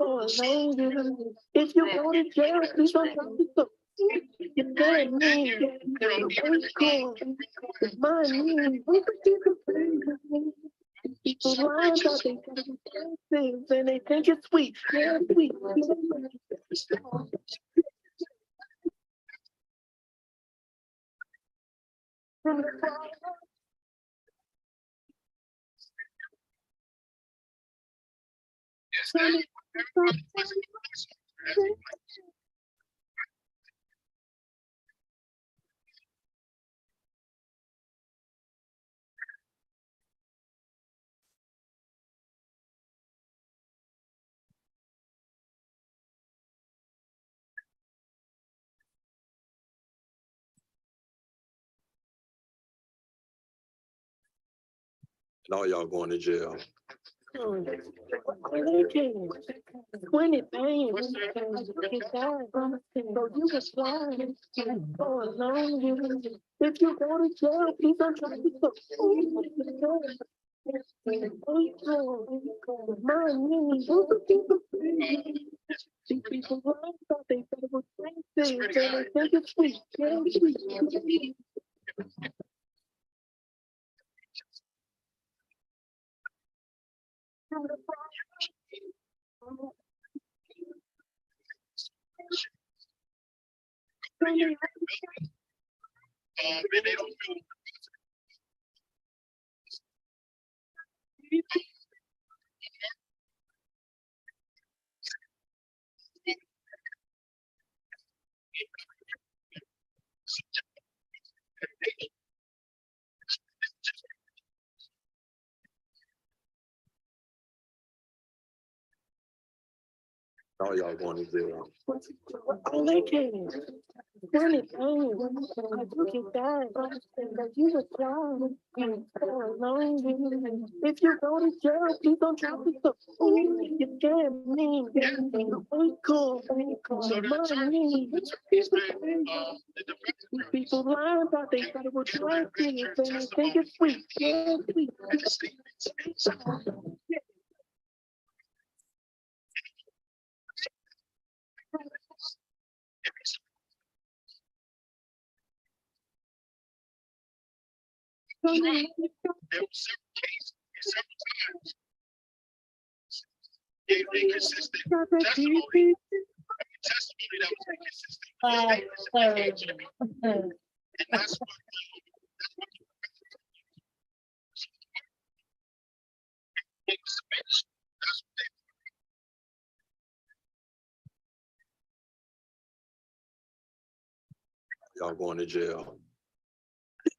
for a long time. If you go to jail, please don't come to the you can't leave. It's cool. It's my name. People lie about they things and they think it's sweet. Yeah, sweet. And all y'all going to jail. 20 things. So you can fly for a long time. If you go to jail, please don't try to go. These people lie about they federal taxes and they think it's sweet. Yeah, sweet. All y'all going to jail. All they can. 20 things. I took it down. But you were trying for a long time. If you go to jail, please don't try to go. You can't mean. We cool. Money. People lie about they federal taxes and they think it's sweet. Yeah, sweet. Y'all going to jail.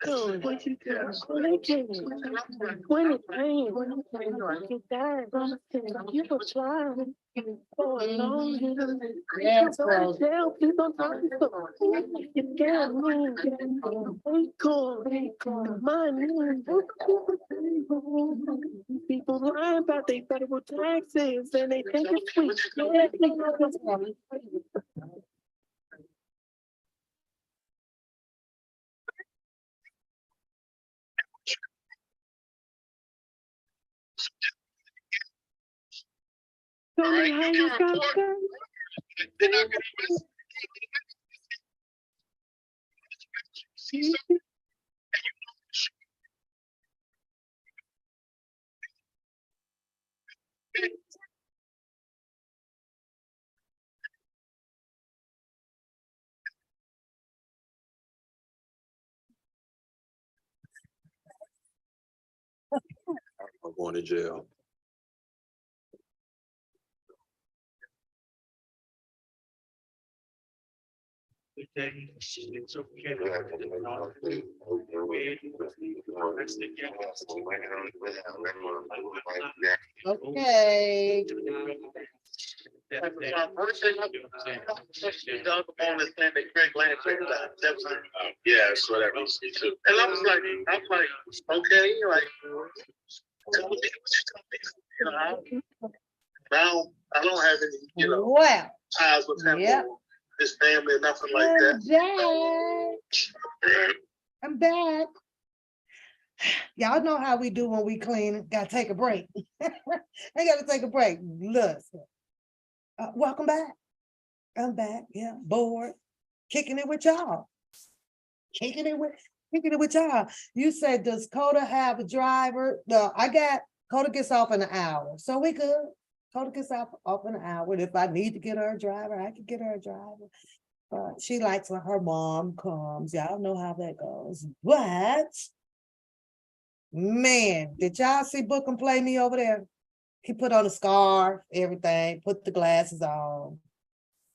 20 things. You were trying for a long time. Yes, bro. Jail, please don't talk to me. You can't move. We cool. My name. People lie about they federal taxes and they think it's sweet. Yeah, Y'all going to jail. It's okay. Okay. Yes, whatever. And I was like, okay, like, you know, now I don't have any, Well, ties with him yep. or his family or nothing like that. I'm back. Y'all know how we do when we clean. Gotta take a break. I gotta take a break. Listen. Welcome back. I'm back. Yeah, bored. Kicking it with y'all. Kicking it with y'all. You said, does Coda have a driver? No, Coda gets off in an hour, so we good. Coda gets off in an hour. If I need to get her a driver, I can get her a driver. But she likes when her mom comes. Y'all know how that goes. But man, did y'all see Bookum play me over there? He put on a scarf, everything, put the glasses on,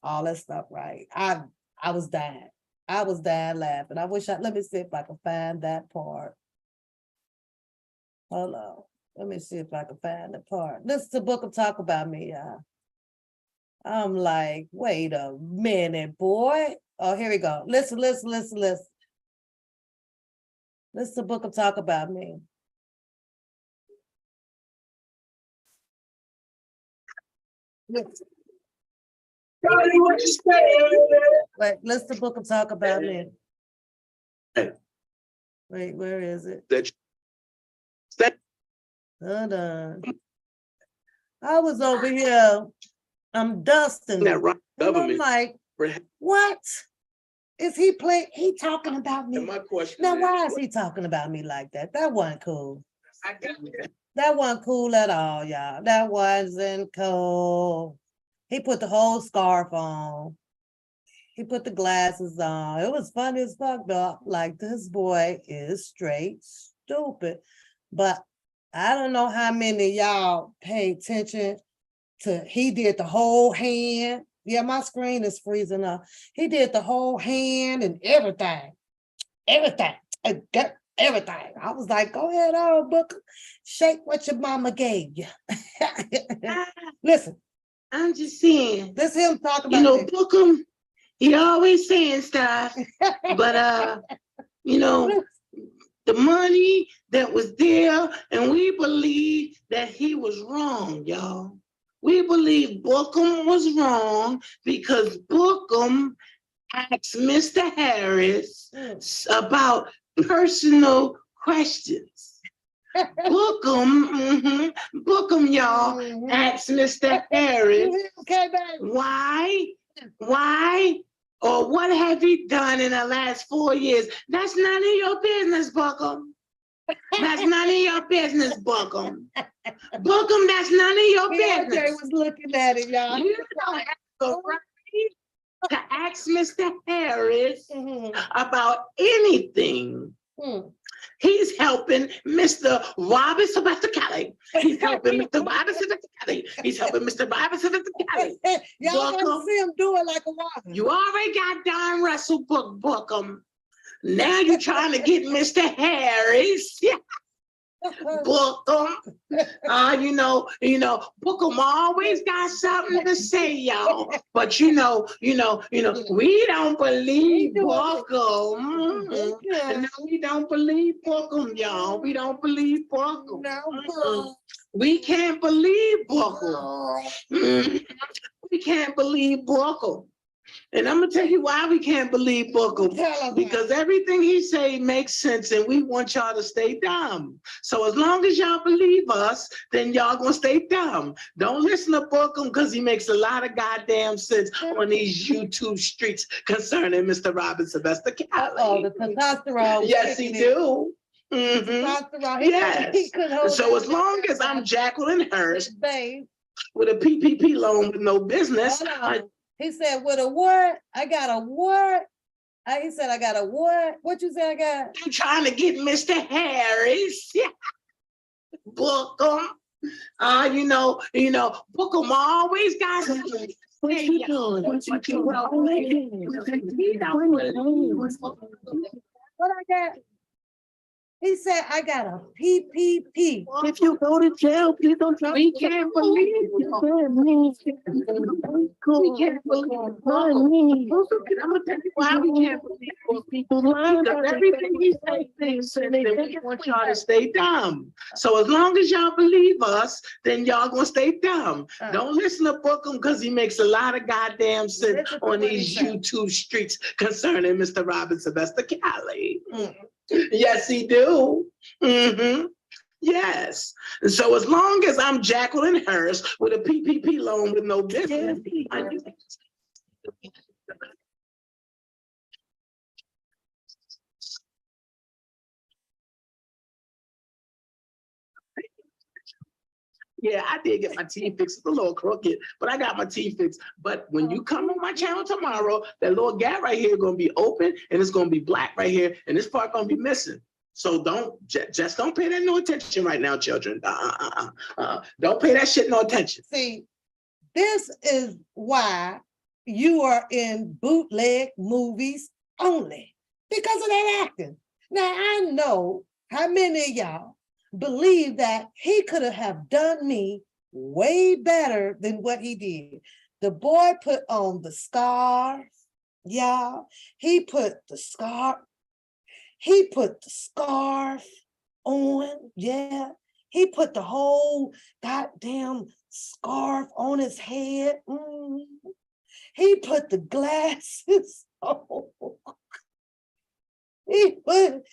all that stuff, right? I was dying. I was dying laughing. Let me see if I can find that part. Hold on. Let me see if I can find the part. This is the Bookum talk about me, y'all. I'm like, wait a minute, boy. Oh, here we go. Listen. This is the Bookum talk about me. Listen. Wait, let's the Bookum talk about me. Hey. Wait, where is it? That Hold on. I was over here. I'm dusting. that right And I'm government. like, what? Is he talking about me? And my question Now, is, why is he talking about me like that? That wasn't cool. That wasn't cool at all, y'all. That wasn't cool. He put the whole scarf on. He put the glasses on. It was funny as fuck, though. Like, this boy is straight stupid. But I don't know how many of y'all pay attention to, he did the whole hand. Yeah, my screen is freezing up. He did the whole hand and everything. Everything. Everything. I was like, go ahead, old Booker. Shake what your mama gave you. Listen. I'm just saying, This him talking about you know, this. Bookum, he always saying stuff, but you know, the money that was there, and we believe that he was wrong, y'all. We believe Bookum was wrong because Bookum asked Mr. Harris about personal questions. Bookum, y'all, asked Mr. Harris, Okay, baby. why, or what have he done in the last 4 years? That's none of your business, Bookum. That's none of your business, Bookum. Bookum, that's none of your BJ business. was looking at it, y'all. You don't have the right to ask Mr. Harris about anything. He's helping Mr. Robert Sylvester Kelly. He's helping Mr. Robert Sylvester Kelly. He's helping Mr. Robert Sylvester Kelly. Y'all Bookum. gotta see him do it like a woman. You already got Don Russell Bookum. Now you're trying to get Mr. Harris. Bookum. You know, Bookum always got something to say, y'all. But you know, we don't believe Bookum. And no, we don't believe Bookum, y'all. We don't believe Bookum. We can't believe Bookum. We can't believe Bookum. And I'm gonna tell you why we can't believe Bookum. Because everything he say makes sense, and we want y'all to stay dumb. So as long as y'all believe us, then y'all gonna stay dumb. Don't listen to Bookum because he makes a lot of goddamn sense on these YouTube streets concerning Mr. Robert Sylvester Kelly. Oh, the testosterone. Yes, he do. Testosterone. Yes. So as long as I'm Jacqueline Hurst with a PPP loan with no business. He said, with a what? I got a what? He said, I got a what? What you say I got? I'm trying to get Mr. Harris. Bookum. You know, Bookum always got something. What you doing? What I got? He said, I got a PPP. If you go to jail, please don't drop. We can't believe you. We can't believe you. I'm gonna tell you why we can't believe you. Because everything he says, we want y'all to stay dumb. So as long as y'all believe us, then y'all gonna stay dumb. Don't listen to Bookum because he makes a lot of goddamn sense on these YouTube streets concerning Mr. Robert Sylvester Kelly. Yes, he do. Yes. And so as long as I'm Jacqueline Harris with a PPP loan with no business, yeah, I did get my teeth fixed. It's a little crooked, but I got my teeth fixed. But when you come on my channel tomorrow, that little gap right here is gonna be open and it's gonna be black right here, and this part gonna be missing. So just don't pay that no attention right now, children. Don't pay that shit no attention. See, this is why you are in bootleg movies only, because of that acting. Now, I know how many of y'all believe that he could have done me way better than what he did. The boy put on the scarf, y'all. He put the scarf on, yeah. He put the whole goddamn scarf on his head. He put the glasses on. He put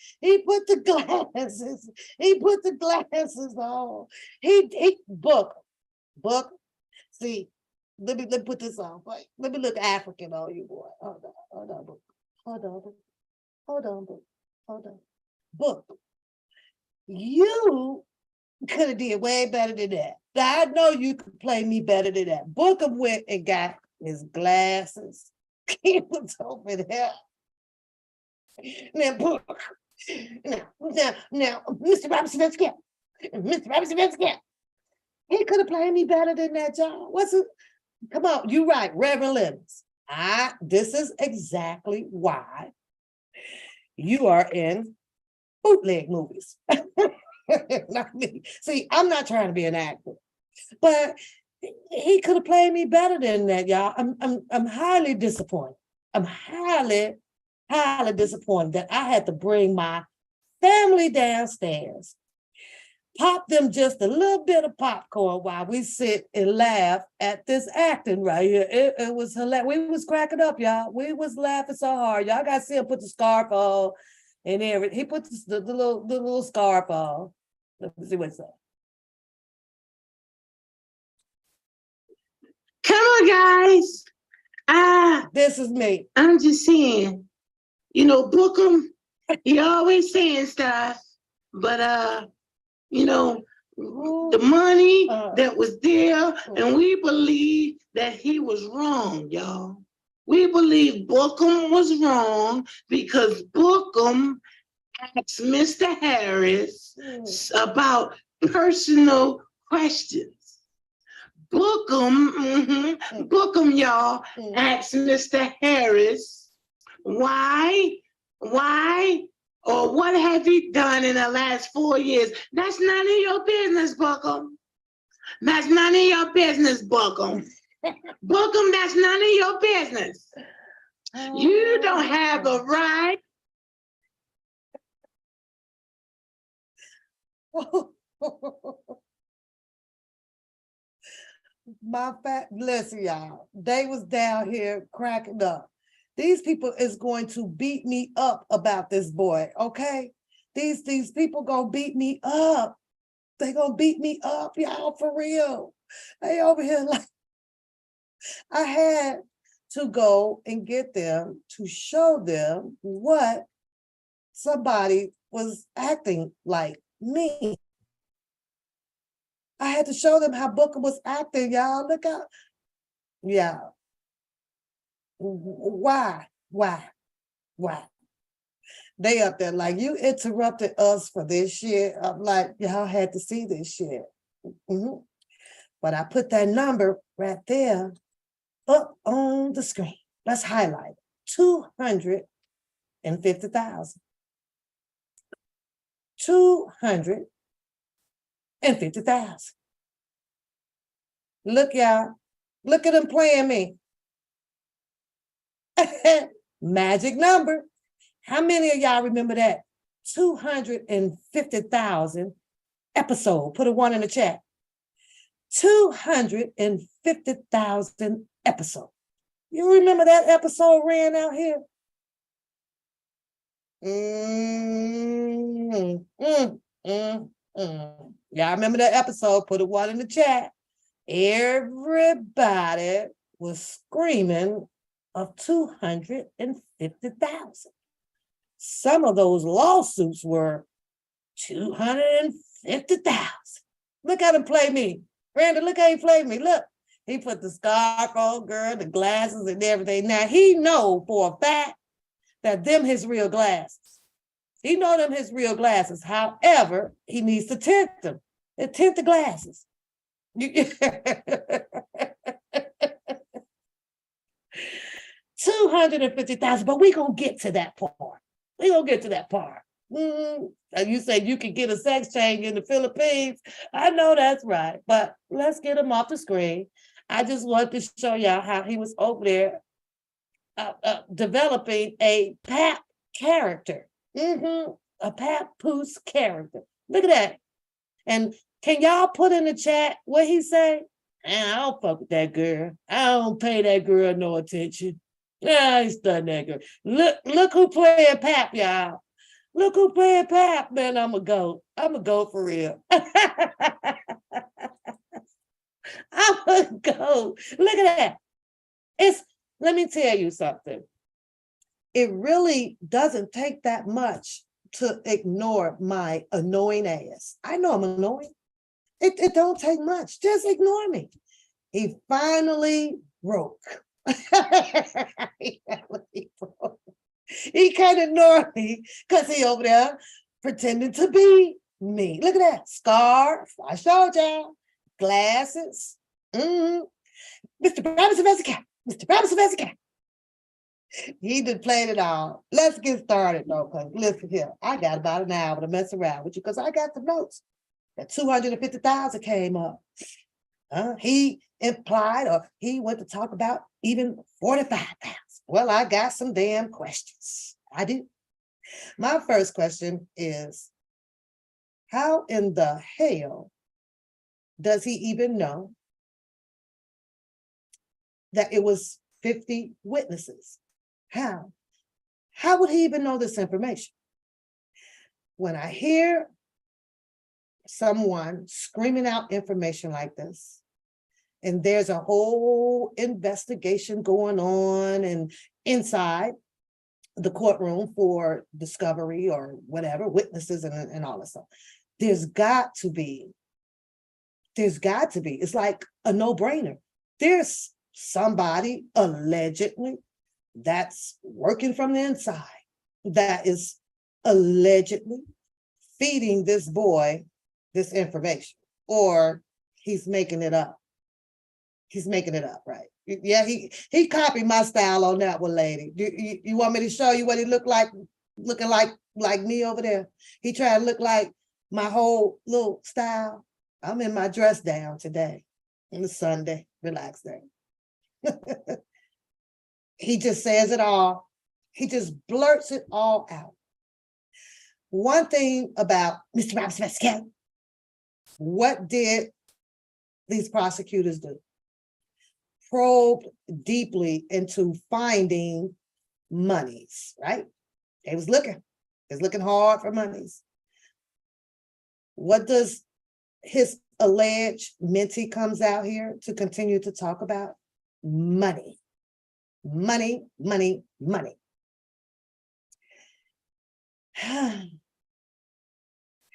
the glasses. He put the glasses on. He book. See, let me put this on. Wait, let me look African on you, boy. Hold on. Book. You could have did way better than that. I know you could play me better than that. Bookum went and got his glasses. He was over there. Now, Book. Now, Mr. Robinson, let's get. Mr. Robinson, let's get. He could have played me better than that, John. What's it? Come on, you right, Reverend Lennox. This is exactly why you are in bootleg movies. Not me. See, I'm not trying to be an actor, but he could have played me better than that, y'all. I'm highly disappointed. I'm highly disappointed that I had to bring my family downstairs, pop them just a little bit of popcorn while we sit and laugh at this acting right here. It was hilarious. We was cracking up, y'all. We was laughing so hard. Y'all got to see him put the scarf on and everything. He put the little scarf on. Let's see what's up. Come on, guys. This is me. I'm just saying, Bookum, he always saying stuff, but the money that was there, and we believe that he was wrong, y'all. We believe Bookum was wrong because Bookum asked Mr. Harris about personal questions. Bookum, y'all, asked Mr. Harris, why, or what have he done in the last 4 years? That's none of your business, Bookum. That's none of your business, Bookum. Bookum, that's none of your business. You don't have a right. Listen, y'all, they was down here cracking up. These people is going to beat me up about this boy, okay? These people gonna beat me up. They gonna beat me up, y'all, for real. They over here like, I had to go and get them to show them what somebody was acting like me. I had to show them how Booker was acting, y'all. Look out. Yeah. Why? They up there like, you interrupted us for this shit. I'm like, y'all had to see this shit. But I put that number right there up on the screen. Let's highlight it. 250,000. 250,000. Look, y'all. Look at them playing me. Magic number. How many of y'all remember that? 250,000 episode. Put a 1 in the chat. 250,000 episode. You remember that episode ran out here? Yeah, I remember that episode. Put a one in the chat. Everybody was screaming of 250,000. Some of those lawsuits were 250,000. Look how him play me. Brandon, look how he played me. Look, he put the scarf on, girl, the glasses and everything. Now he know for a fact that them his real glasses. He know them his real glasses. However, he needs to tint them. Tint the glasses. 250,000, but we gonna get to that part. We gonna get to that part. And you said you could get a sex change in the Philippines. I know that's right, but let's get him off the screen. I just want to show y'all how he was over there developing a pap character. A papoose character. Look at that. And can y'all put in the chat what he say? I don't fuck with that girl. I don't pay that girl no attention. I ain't studying that girl. Look who playing pap, y'all. Look who playing pap, man. I'm a goat. I'm a goat for real. I'm a goat. Look at that. Let me tell you something. It really doesn't take that much to ignore my annoying ass. I know I'm annoying. It don't take much. Just ignore me. He finally broke. He can't ignore me because he over there pretending to be me. Look at that scarf. I showed y'all. Glasses. Mr. Brown's investigator. Mr. Brown's investigator. He did played it all. Let's get started though, because listen here, I got about an hour to mess around with you because I got the notes. That 250,000 came up. He implied or he went to talk about even 45,000. Well, I got some damn questions. I do. My first question is, how in the hell does he even know that it was 50 witnesses? How? How would he even know this information? When I hear someone screaming out information like this, and there's a whole investigation going on and inside the courtroom for discovery or whatever, witnesses and all this stuff, there's got to be, it's like a no-brainer. There's somebody allegedly that's working from the inside that is allegedly feeding this boy this information, or he's making it up. He's making it up, right? Yeah, he copied my style on that one, lady. You want me to show you what he looked like, looking like me over there? He tried to look like my whole little style. I'm in my dress down today. It's Sunday, relax there. He just says it all. He just blurts it all out. One thing about Mr. Robinson, what did these prosecutors do? Probed deeply into finding monies, right? They was looking hard for monies. What does his alleged mentee comes out here to continue to talk about? Money. Money, money, money.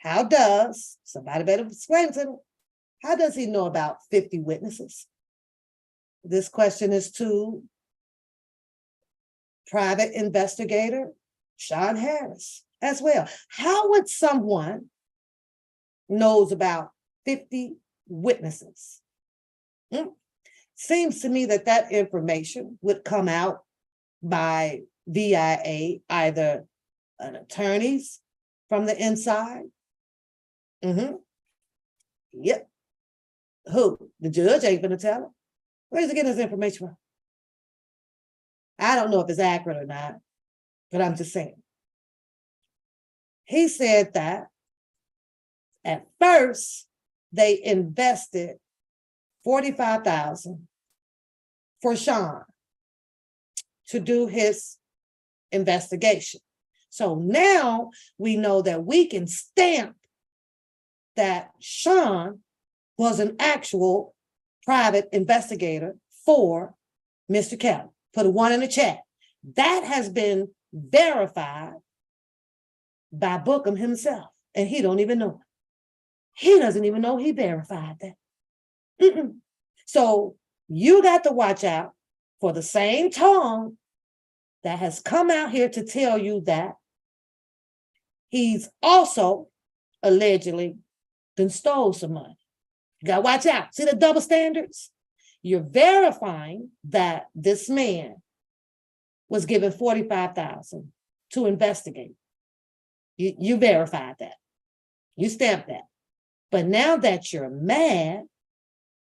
How does, somebody better explain to him, how does he know about 50 witnesses? This question is to private investigator Shawn Harris as well. How would someone knows about 50 witnesses? Seems to me that information would come out by VIA, either an attorneys from the inside. Yep. Who? The judge ain't gonna tell him. Where's he getting his information from? I don't know if it's accurate or not, but I'm just saying. He said that at first they invested $45,000 for Shawn to do his investigation. So now we know that we can stamp that Shawn was an actual private investigator for Mr. Kelly. Put a 1 in the chat. That has been verified by Bookum himself, and he don't even know it. He doesn't even know he verified that. So you got to watch out for the same tongue that has come out here to tell you that he's also allegedly been stole some money. You got to watch out. See the double standards? You're verifying that this man was given $45,000 to investigate. You verified that. You stamped that. But now that you're mad,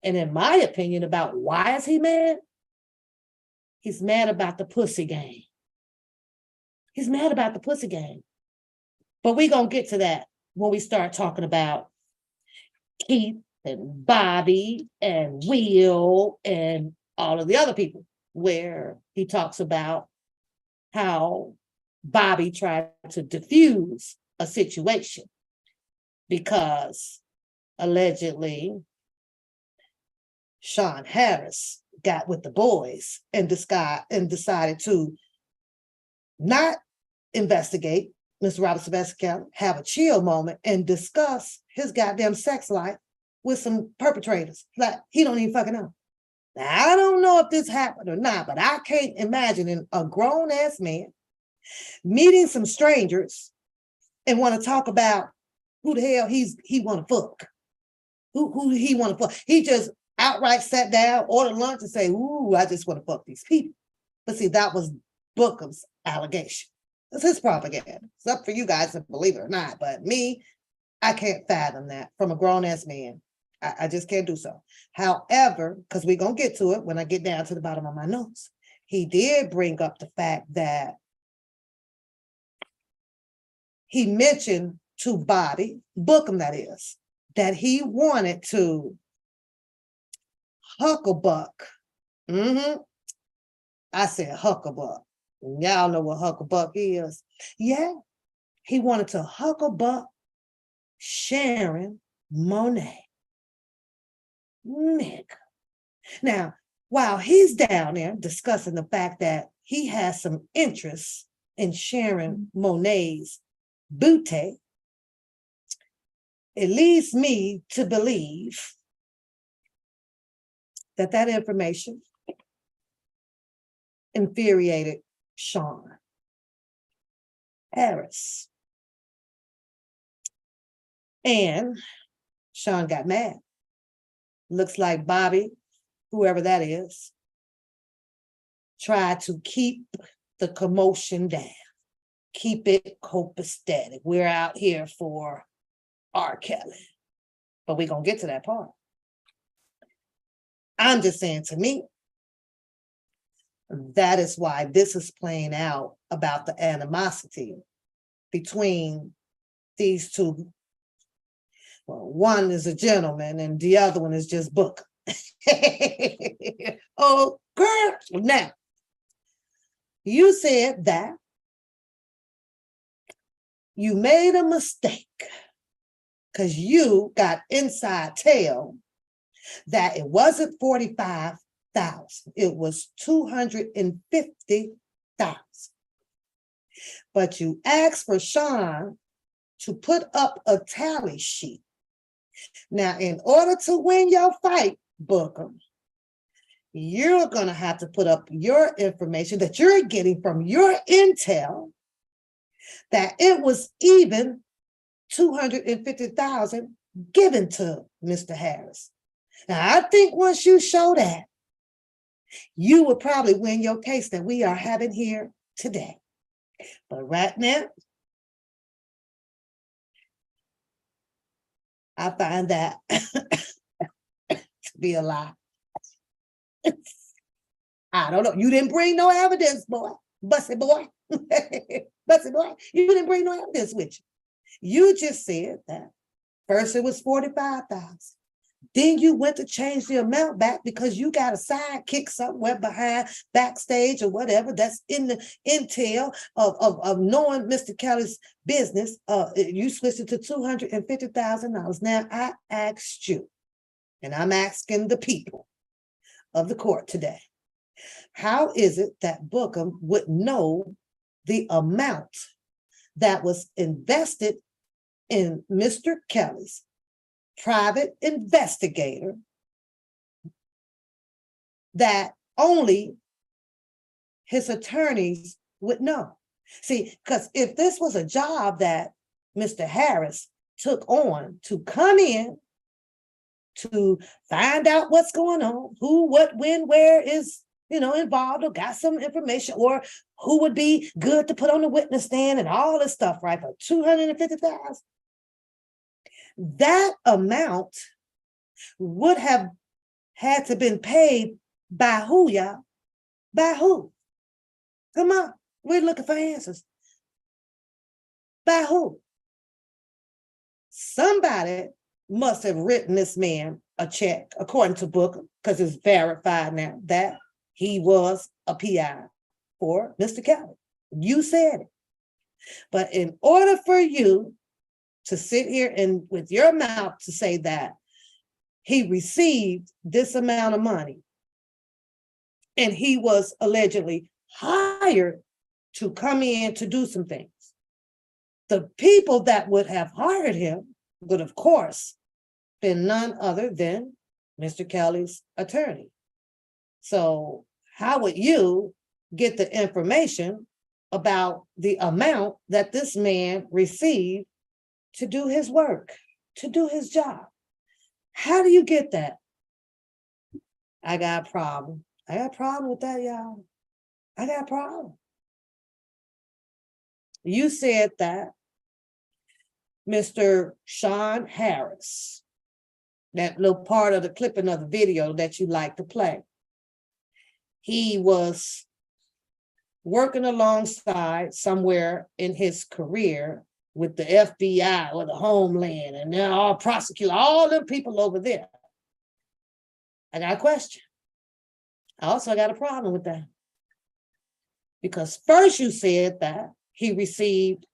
and in my opinion, about why is he mad? He's mad about the pussy game. He's mad about the pussy game. But we're going to get to that when we start talking about Keith and Bobby and Will and all of the other people, where he talks about how Bobby tried to diffuse a situation because allegedly Shawn Harris got with the boys and decided to not investigate Mr. Robert Sylvester, have a chill moment and discuss his goddamn sex life with some perpetrators. Like, he don't even fucking know. Now, I don't know if this happened or not, but I can't imagine a grown-ass man meeting some strangers and want to talk about who the hell he want to fuck. Who he want to fuck. He just outright sat down, ordered lunch, and say, ooh, I just want to fuck these people. But see, that was Bookum's allegation. That's his propaganda. It's up for you guys to believe it or not. But me, I can't fathom that from a grown-ass man. I just can't do so. However, because we're going to get to it when I get down to the bottom of my notes, he did bring up the fact that he mentioned to Bobby, Bookum that is, that he wanted to hucklebuck. I said hucklebuck. Y'all know what hucklebuck is. Yeah, he wanted to hucklebuck Sharon Monet. Nigga. Now, while he's down there discussing the fact that he has some interest in Sharon Monet's booty, it leads me to believe that that information infuriated Shawn Harris. And Shawn got mad. Looks like Bobby, whoever that is, tried to keep the commotion down, keep it copacetic. We're out here for R. Kelly, but we're going to get to that part. I'm just saying, to me, that is why this is playing out about the animosity between these two. Well, one is a gentleman and the other one is just Bookum. Oh, girl. Now, you said that you made a mistake because you got inside tale that it wasn't 45,000, it was 250,000. But you asked for Shawn to put up a tally sheet. Now, in order to win your fight, Bookum, you're going to have to put up your information that you're getting from your intel that it was even 250,000 given to Mr. Harris. Now, I think once you show that, you will probably win your case that we are having here today. But right now, I find that to be a lie. I don't know. You didn't bring no evidence, boy. Bussy boy. Bussy boy. You didn't bring no evidence with you. You just said that first it was 45,000. Then you went to change the amount back because you got a sidekick somewhere behind backstage or whatever that's in the intel of knowing Mr. Kelly's business. You switched it to $250,000. Now I asked you, and I'm asking the people of the court today, how is it that Bookum would know the amount that was invested in Mr. Kelly's private investigator that only his attorneys would know? See, because if this was a job that Mr. Harris took on to come in to find out what's going on, who, what, when, where is, involved or got some information, or who would be good to put on the witness stand and all this stuff, right? For $250,000. That amount would have had to been paid by who, y'all? By who? Come on, we're looking for answers. By who? Somebody must have written this man a check, according to Bookum, because it's verified now that he was a PI for Mr. Kelly. You said it. But in order for you to sit here and with your mouth to say that he received this amount of money and he was allegedly hired to come in to do some things, the people that would have hired him would, of course, been none other than Mr. Kelly's attorney. So how would you get the information about the amount that this man received to do his work, to do his job? How do you get that? I got a problem. I got a problem with that, y'all. I got a problem. You said that Mr. Shawn Harris, that little part of the clipping of the video that you like to play, he was working alongside somewhere in his career with the FBI or the Homeland, and they're all prosecute all them people over there. I got a question. I also got a problem with that. Because first you said that he received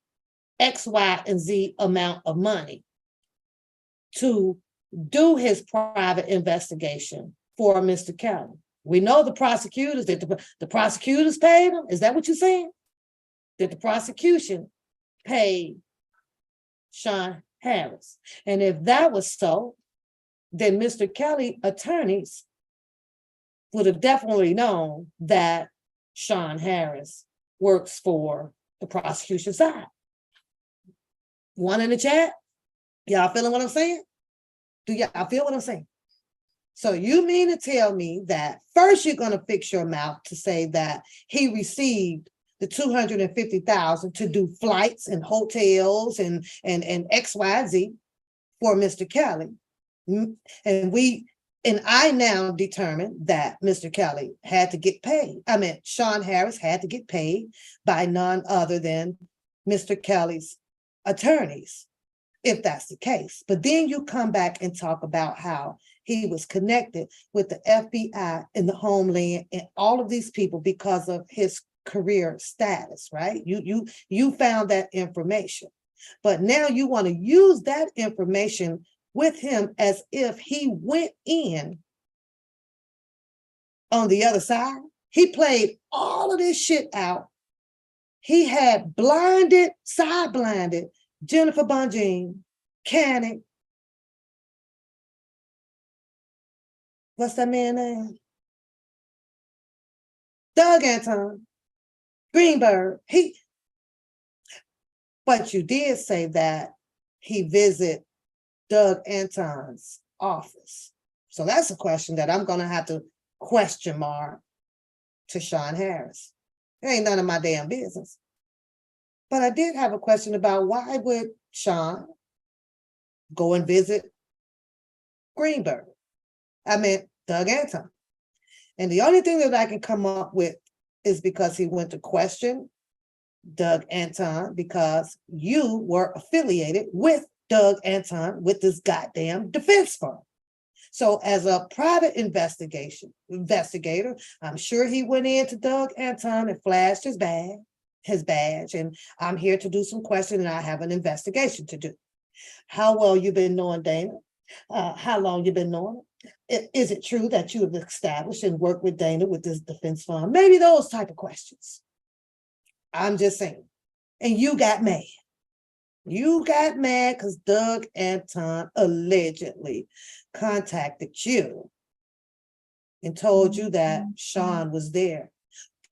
X, Y, and Z amount of money to do his private investigation for Mr. Kelly. We know the prosecutors, did the prosecutors paid him? Is that what you're saying? Did the prosecution pay Shawn Harris? And if that was so, then Mr. Kelly attorneys would have definitely known that Shawn Harris works for the prosecution side. One in the chat? Y'all feeling what I'm saying? Do y'all feel what I'm saying? So you mean to tell me that first you're going to fix your mouth to say that he received the $250,000 to do flights and hotels and XYZ for Mr. Kelly. And I now determined that Mr. Kelly had to get paid. I mean, Shawn Harris had to get paid by none other than Mr. Kelly's attorneys, if that's the case. But then you come back and talk about how he was connected with the FBI and the Homeland and all of these people because of his career status, right? You found that information, but now you want to use that information with him as if he went in on the other side. He played all of this shit out. He had side blinded Jennifer Bonjean, Canning. What's that man's name? Doug Anton, Greenberg. But you did say that he visited Doug Anton's office. So that's a question that I'm going to have to question mark to Shawn Harris. It ain't none of my damn business. But I did have a question about why would Shawn go and visit Greenberg? I meant Doug Anton. And the only thing that I can come up with is because he went to question Doug Anton because you were affiliated with Doug Anton with this goddamn defense firm. So as a private investigator, I'm sure he went in to Doug Anton and flashed his badge, and I'm here to do some questioning, and I have an investigation to do. How well you been knowing Dana? How long you been knowing her? Is it true that you have established and worked with Dana with this defense fund? Maybe those type of questions. I'm just saying. And you got mad. You got mad because Doug Anton allegedly contacted you and told you that Shawn was there.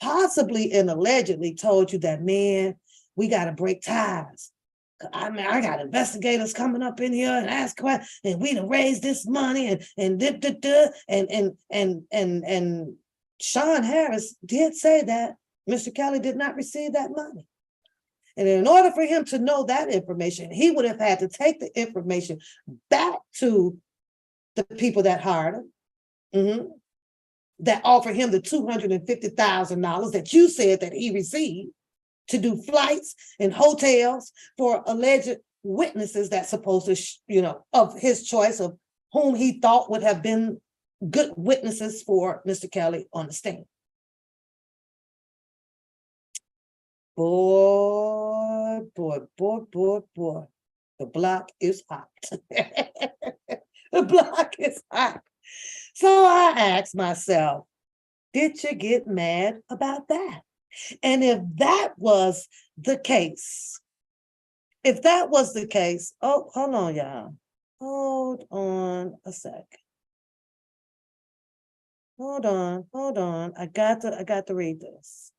Possibly and allegedly told you that, man, we got to break ties. I mean, I got investigators coming up in here and ask questions, and we done raised this money and Shawn Harris did say that Mr. Kelly did not receive that money. And in order for him to know that information, he would have had to take the information back to the people that hired him, that offered him the $250,000 that you said that he received to do flights and hotels for alleged witnesses that's supposed to, of his choice of whom he thought would have been good witnesses for Mr. Kelly on the stand. Boy, the block is hot. The block is hot. So I asked myself, did you get mad about that? And if that was the case, oh, hold on, y'all. Hold on a sec. Hold on. I got to read this.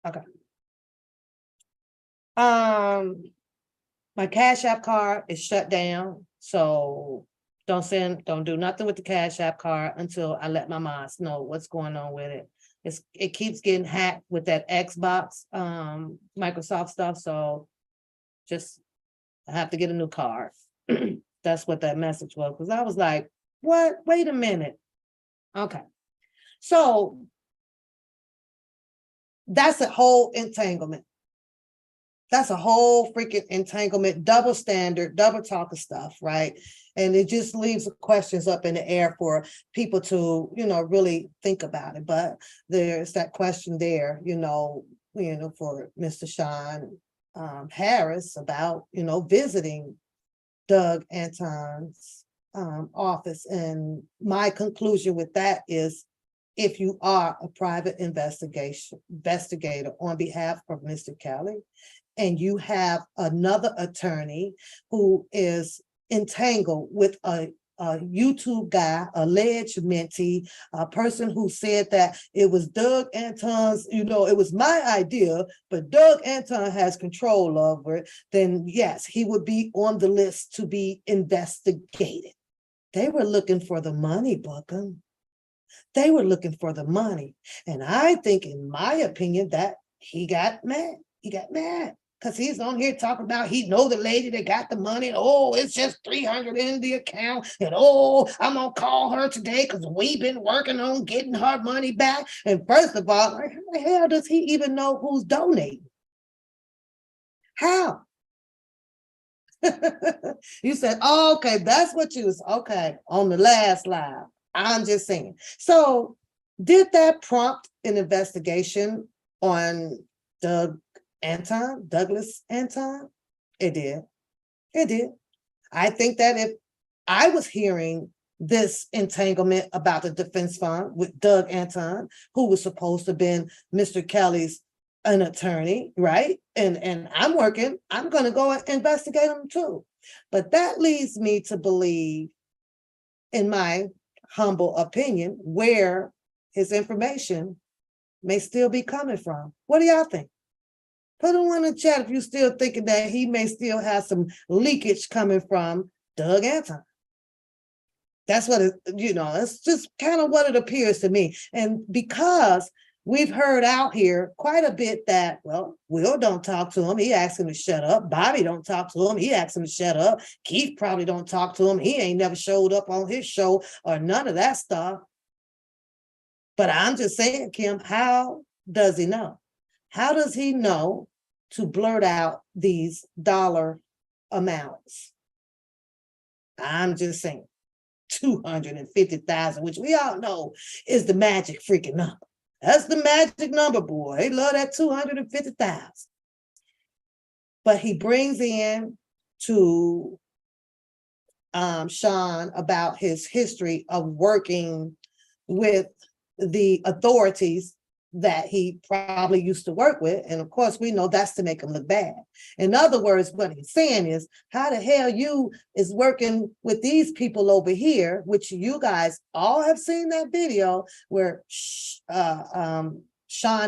Okay. My Cash App card is shut down, so don't do nothing with the Cash App card until I let my moms know what's going on with it. It keeps getting hacked with that Xbox, Microsoft stuff, so just I have to get a new card. That's what that message was, because I was like, what? Wait a minute. Okay. So that's a whole entanglement. That's a whole freaking entanglement, double standard, double talk of stuff, right? And it just leaves questions up in the air for people to, really think about it. But there's that question there, for Mr. Shawn Harris about, visiting Doug Anton's office. And my conclusion with that is, if you are a private investigator on behalf of Mr. Kelly, and you have another attorney who is entangled with a YouTube guy, alleged mentee, a person who said that it was Doug Anton's, it was my idea, but Doug Anton has control over it, then yes, he would be on the list to be investigated. They were looking for the money, Bookum. They were looking for the money. And I think, in my opinion, that he got mad. He got mad because he's on here talking about he know the lady that got the money. Oh, it's just 300 in the account. And oh, I'm going to call her today because we've been working on getting her money back. And first of all, how the hell does he even know who's donating? How? You said, oh, okay, that's what you was, okay, on the last live. I'm just saying. So did that prompt an investigation on Douglas Anton? It did. It did. I think that if I was hearing this entanglement about the defense fund with Doug Anton, who was supposed to have been Mr. Kelly's an attorney, right? And I'm going to go and investigate him too. But that leads me to believe, in my humble opinion, where his information may still be coming from. What do y'all think? Put it in the chat if you're still thinking that he may still have some leakage coming from Doug Anton. That's what it's just kind of what it appears to me. And because we've heard out here quite a bit that, well, Will don't talk to him. He asks him to shut up. Bobby don't talk to him. He asks him to shut up. Keith probably don't talk to him. He ain't never showed up on his show or none of that stuff. But I'm just saying, Kim, how does he know? How does he know to blurt out these dollar amounts? I'm just saying, 250,000, which we all know is the magic freaking number. That's the magic number, boy. They love that 250,000. But he brings in to Shawn about his history of working with the authorities that he probably used to work with. And of course, we know that's to make him look bad. In other words, what he's saying is, how the hell you is working with these people over here, which you guys all have seen that video where Shawn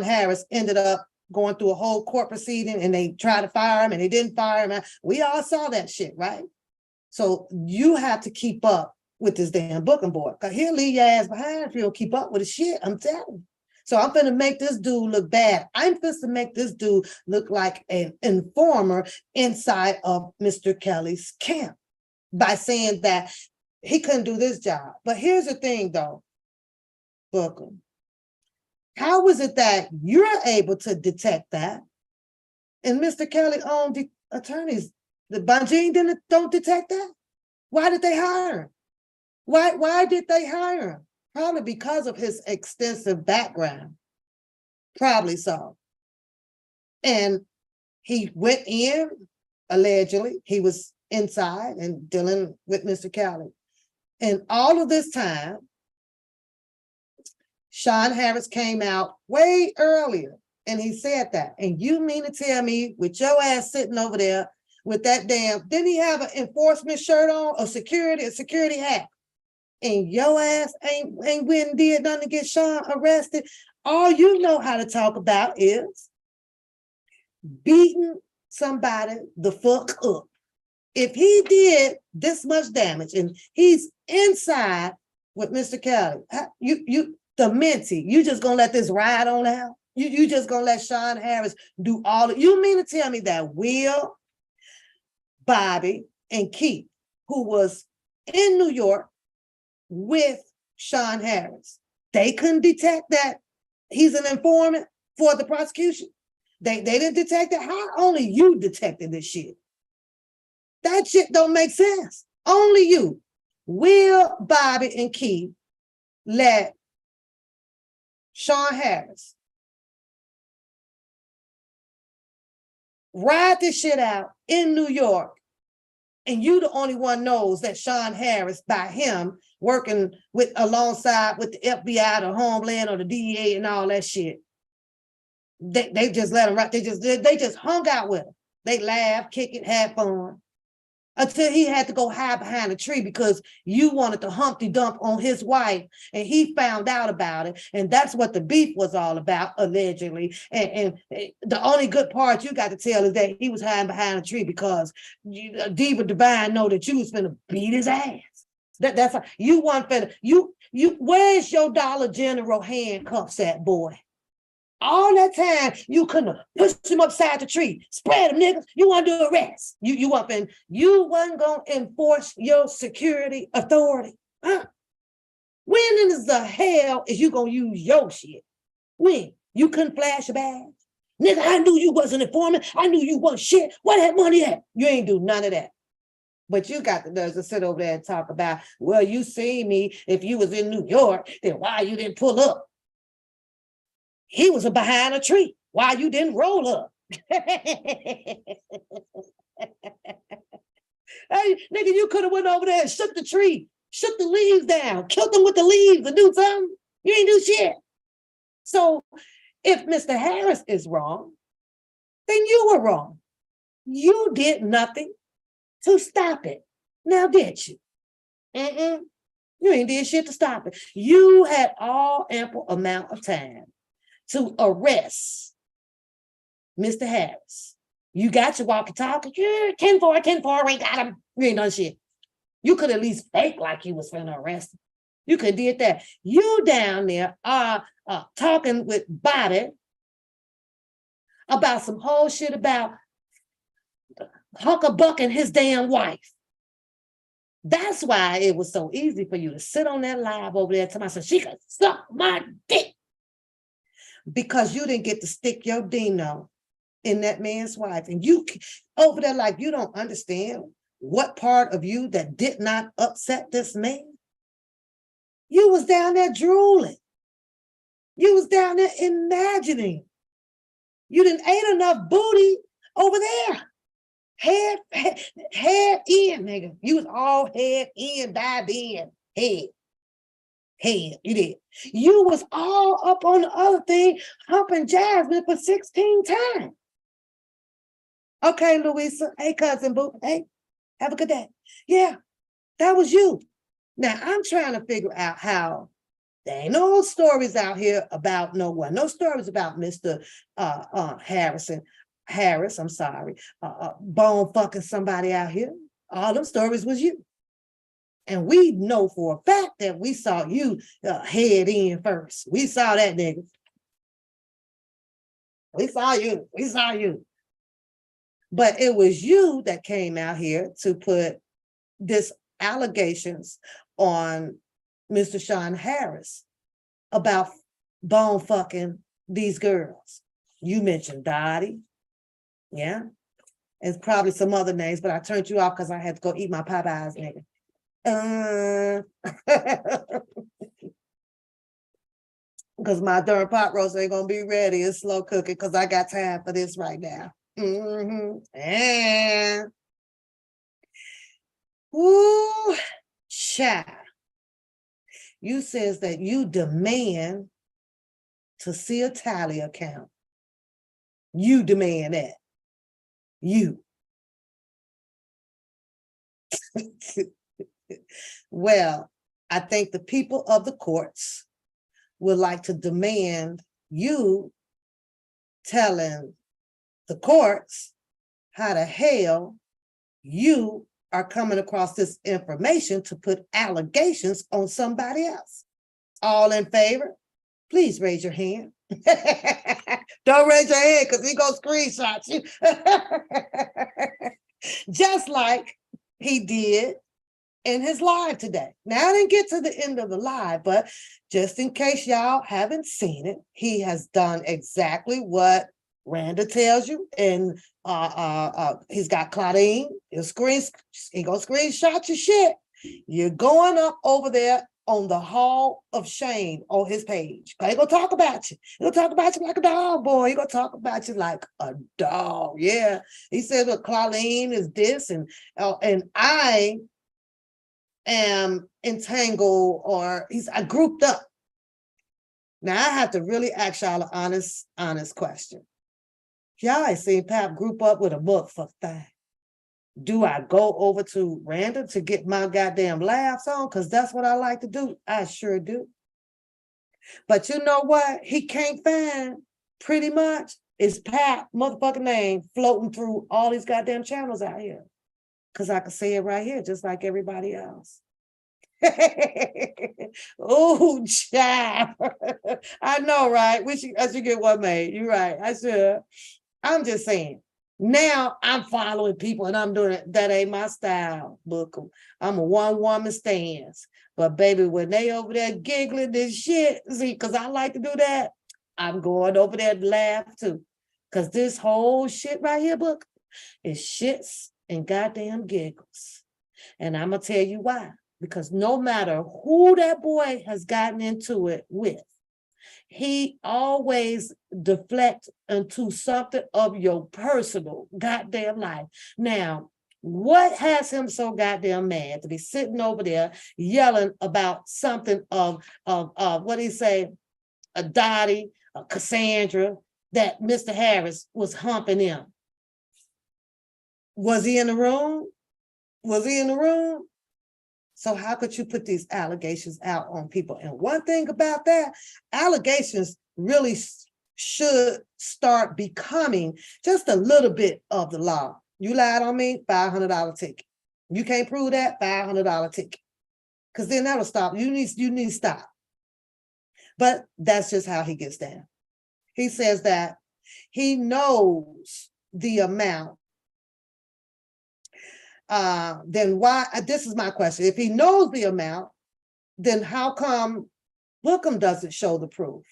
Harris ended up going through a whole court proceeding and they tried to fire him and they didn't fire him. We all saw that shit, right? So you have to keep up with this damn Bookum boy, because he'll leave your ass behind if you don't keep up with his shit, I'm telling you. So I'm finna make this dude look bad. I'm finna make this dude look like an informer inside of Mr. Kelly's camp by saying that he couldn't do this job. But here's the thing though, Bookum. How is it that you're able to detect that? And Mr. Kelly owned the attorneys, the Bonjean don't detect that? Why did they hire him? Why did they hire him? Probably because of his extensive background. Probably so. And he went in, allegedly, he was inside and dealing with Mr. Kelly. And all of this time, Shawn Harris came out way earlier and he said that. And you mean to tell me with your ass sitting over there with that damn, didn't he have an enforcement shirt on, a security hat? And your ass ain't went and did nothing to get Shawn arrested. All you know how to talk about is beating somebody the fuck up. If he did this much damage and he's inside with Mr. Kelly, the mentee, you just gonna let this ride on out? You just gonna let Shawn Harris do all of, you mean to tell me that Will, Bobby, and Keith, who was in New York with Shawn Harris, they couldn't detect that he's an informant for the prosecution? They didn't detect it? How only you detected this shit? That shit don't make sense. Only you. Will, Bobby, and Keith let Shawn Harris ride this shit out in New York, and you the only one knows that Shawn Harris, by him working with alongside with the FBI, the Homeland, or the DEA, and all that shit, they just let him ride. They just hung out with him. They laughed, kicked it, had fun, until he had to go hide behind a tree because you wanted to Humpty Dump on his wife, and he found out about it, and that's what the beef was all about, allegedly. And the only good part you got to tell is that he was hiding behind a tree because Diva Divine know that you was finna beat his ass. That's how, you want finna, where's your Dollar General handcuffs at, boy? All that time, you couldn't push him upside the tree. Spread him, niggas. You want to do arrest. You wasn't going to enforce your security authority. Huh? When in the hell is you going to use your shit? When? You couldn't flash a badge? Nigga, I knew you wasn't informant. I knew you wasn't shit. Where that money at? You ain't do none of that. But you got the nerve to sit over there and talk about, well, you see me. If you was in New York, then why you didn't pull up? He was behind a tree. Why you didn't roll up? Hey, nigga, you could have went over there and shook the tree, shook the leaves down, killed them with the leaves and do something. You ain't do shit. So if Mr. Harris is wrong, then you were wrong. You did nothing to stop it. Now, did you? You ain't did shit to stop it. You had all ample amount of time to arrest Mr. Harris. You got your walkie-talkie. Yeah, 10-4, ain't got him. You ain't done shit. You could at least fake like you was finna arrest him. You could did that. You down there are talking with Bobby about some whole shit about Huckabuck and his damn wife. That's why it was so easy for you to sit on that live over there to myself. She could suck my dick. Because you didn't get to stick your dino in that man's wife. And you over there like you don't understand what part of you that did not upset this man. You was down there drooling. You was down there imagining. You didn't ate enough booty over there. Head in, nigga. You was all head in, dive in, head. You did. You was all up on the other thing, humping Jasmine for 16 times. Okay, Louisa. Hey, cousin Boo. Hey, have a good day. Yeah, that was you. Now, I'm trying to figure out how there ain't no stories out here about no one. No stories about Mr. Harris, I'm sorry, bone fucking somebody out here. All them stories was you. And we know for a fact that we saw you head in first. We saw that nigga. We saw you. But it was you that came out here to put this allegations on Mr. Shawn Harris about bone fucking these girls. You mentioned Dottie, yeah? And probably some other names, but I turned you off because I had to go eat my Popeyes, nigga. Because my darn pot roast ain't gonna be ready. It's slow cooking because I got time for this right now. And ooh, child. You says that you demand to see a tally account. You demand that. You. Well, I think the people of the courts would like to demand you telling the courts how the hell you are coming across this information to put allegations on somebody else. All in favor? Please raise your hand. Don't raise your hand because he gonna screenshot you. Just like he did in his live today. Now, I didn't get to the end of the live, but just in case y'all haven't seen it, he has done exactly what Randa tells you, and he's got Claudine. He gonna screenshot your shit. You're going up over there on the Hall of Shame on his page. He gonna talk about you. He gonna talk about you like a dog, boy. He gonna talk about you like a dog. Yeah. He said, "Look, Claudine is this, and I am entangled, or I grouped up." Now I have to really ask y'all an honest question. Y'all ain't seen Pap group up with a motherfucker thing. Do I go over to Randa to get my goddamn laughs on? Because that's what I like to do. I sure do. But you know what? He can't find pretty much is Pap motherfucking name floating through all these goddamn channels out here. Because I can say it right here, just like everybody else. Oh, child. I know, right? I should get one made. You're right. I should. I'm just saying. Now I'm following people and I'm doing it. That ain't my style, Bookum. I'm a one-woman stance. But baby, when they over there giggling this shit, see, because I like to do that, I'm going over there to laugh too. Because this whole shit right here, Book, is shits and goddamn giggles. And I'm going to tell you why. Because no matter who that boy has gotten into it with, he always deflects into something of your personal goddamn life. Now, what has him so goddamn mad to be sitting over there yelling about something of what do you say, a Dottie, a Cassandra, that Mr. Harris was humping him? Was he in the room? Was he in the room? So how could you put these allegations out on people? And one thing about that, allegations really should start becoming just a little bit of the law. You lied on me, $500 ticket. You can't prove that, $500 ticket. because then that'll stop. You need to stop. But that's just how he gets down. He says that he knows the amount. Then why, this is my question. If he knows the amount, then how come Bookum doesn't show the proof?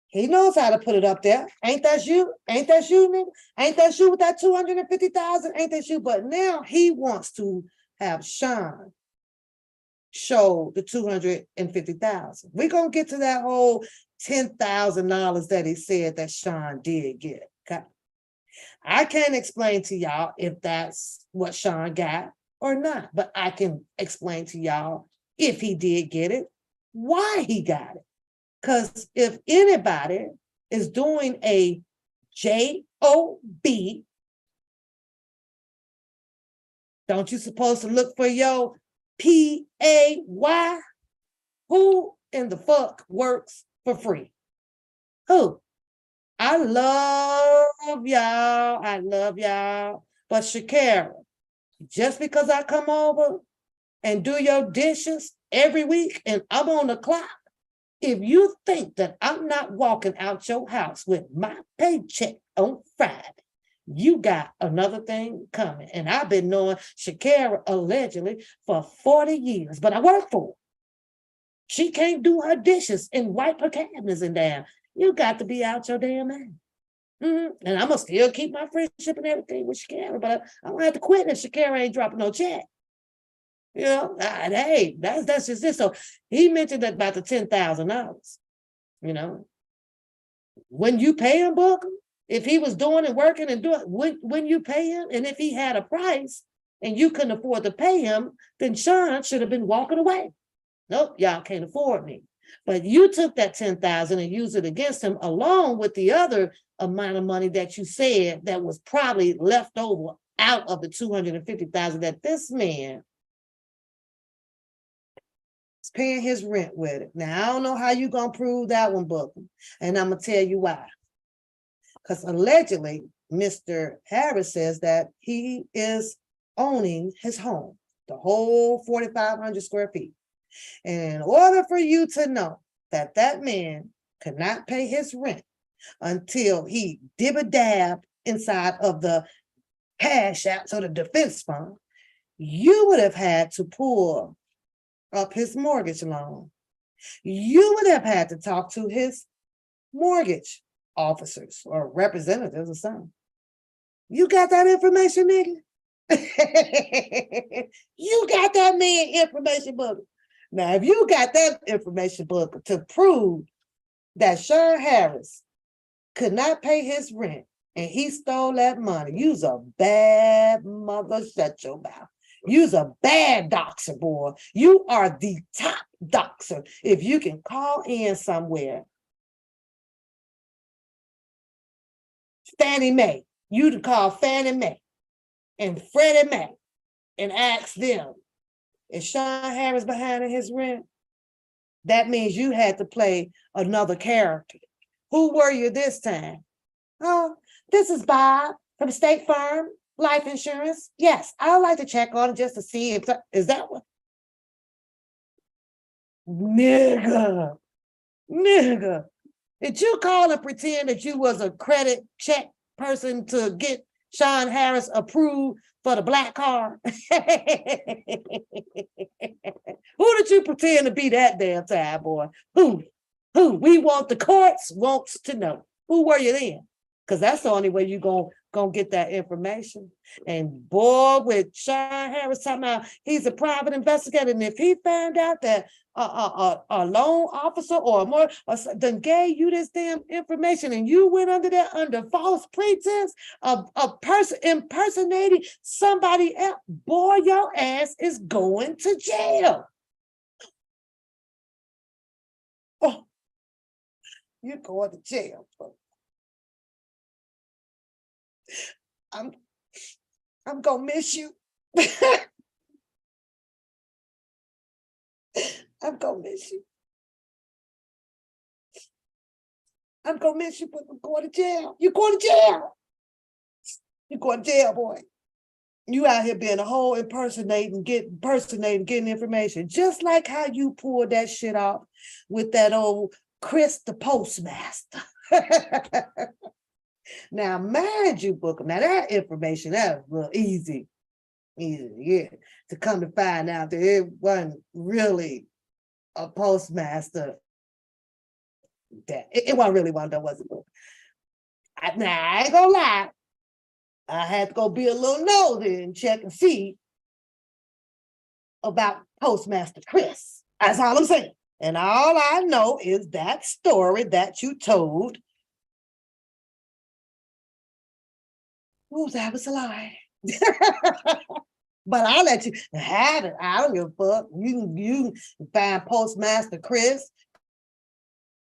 He knows how to put it up there. Ain't that you? Ain't that you, nigga? Ain't that you with that 250,000? Ain't that you? But now he wants to have Shawn show the 250,000. We're gonna get to that whole $10,000 that he said that Shawn did get. Okay. I can't explain to y'all if that's what Shawn got or not, but I can explain to y'all if he did get it, why he got it. Because if anybody is doing a JOB, don't you supposed to look for your PAY? Who in the fuck works for free? Who? I love y'all. But Shakira, just because I come over and do your dishes every week and I'm on the clock, if you think that I'm not walking out your house with my paycheck on Friday, you got another thing coming. And I've been knowing Shakira allegedly for 40 years, but I work for her. She can't do her dishes and wipe her cabinets and down. You got to be out your damn mind. And I'm gonna still keep my friendship and everything with Shakira, but I don't have to quit if Shakira ain't dropping no check. You know, hey, that's just it. So he mentioned that about the $10,000. You know, when you pay him, Bookum, if he was doing and working and doing, when you pay him, and if he had a price and you couldn't afford to pay him, then Shawn should have been walking away. Nope, y'all can't afford me. But you took that $10,000 and used it against him, along with the other amount of money that you said that was probably left over out of the $250,000 that this man is paying his rent with it. Now, I don't know how you gonna prove that one, Bookum, and I'm gonna tell you why. Because allegedly, Mr. Harris says that he is owning his home, the whole 4,500 square feet. And in order for you to know that that man could not pay his rent until he dib-a-dab inside of the cash out, so the defense fund, you would have had to pull up his mortgage loan. You would have had to talk to his mortgage officers or representatives or something. You got that information, nigga? You got that man information, book. Now, if you got that information book to prove that Shawn Harris could not pay his rent and he stole that money, you's a bad mother, shut your mouth. You's a bad doxer, boy. You are the top doxer. If you can call in somewhere, Fannie Mae, you to call Fannie Mae and Freddie Mac and ask them, is Shawn Harris behind in his rent? That means you had to play another character. Who were you this time? Oh, this is Bob from State Farm Life Insurance. Yes, I would like to check on it just to see if is that what? Nigga, did you call and pretend that you was a credit check person to get Shawn Harris approved for the black car? Who did you pretend to be that damn time, boy? Who? We want the courts wants to know. Who were you then? Because that's the only way you gonna get that information. And boy, with Shawn Harris talking about he's a private investigator, and if he found out that a loan officer or more then gave you this damn information and you went under there under false pretense of a person impersonating somebody else, boy, your ass is going to jail. Oh, you're going to jail. I'm gonna miss you. I'm gonna miss you. I'm gonna miss you, but I'm going to jail. You're going to jail. You're going to jail, boy. You out here being a whole impersonating, getting information, just like how you pulled that shit off with that old Chris the postmaster. Now, mind you, Bookum, now that information, that was real easy, yeah, to come to find out that it wasn't really a postmaster. That it wasn't really one that wasn't. Now, I ain't gonna lie, I had to go be a little nosy and check and see about Postmaster Chris. That's all I'm saying. And all I know is that story that you told. Ooh, that was a lie. But I'll let you have it. I don't give a fuck. You can find Postmaster Chris,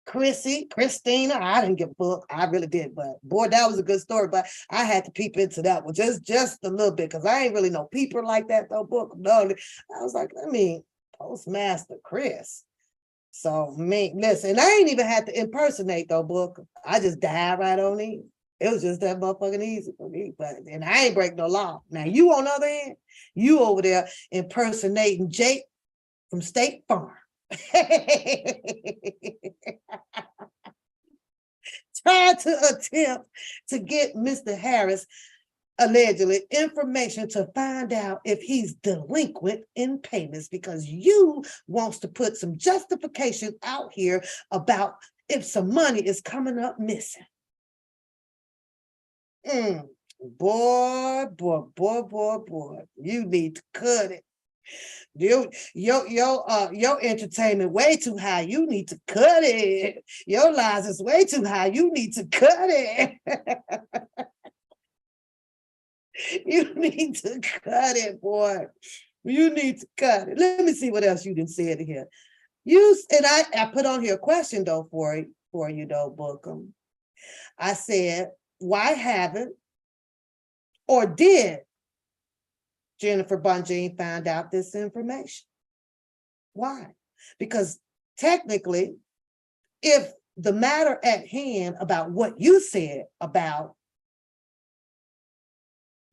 Christina. I didn't give a fuck. I really did. But boy, that was a good story. But I had to peep into that one just a little bit because I ain't really know people like that though. Book. No, I was like, Postmaster Chris. So listen, I ain't even had to impersonate though, Book. I just died right on it. It was just that motherfucking easy for me. And I ain't break no law. Now you on the other end, you over there impersonating Jake from State Farm. Trying to attempt to get Mr. Harris allegedly information to find out if he's delinquent in payments because you wants to put some justification out here about if some money is coming up missing. Boy, you need to cut it. Your entertainment way too high. You need to cut it. Your lies is way too high. You need to cut it. You need to cut it, boy. You need to cut it. Let me see what else you done said here. I put on here a question though for you though, Bookum. I said, why haven't or did Jennifer Bunjean find out this information? Why? Because technically, if the matter at hand about what you said about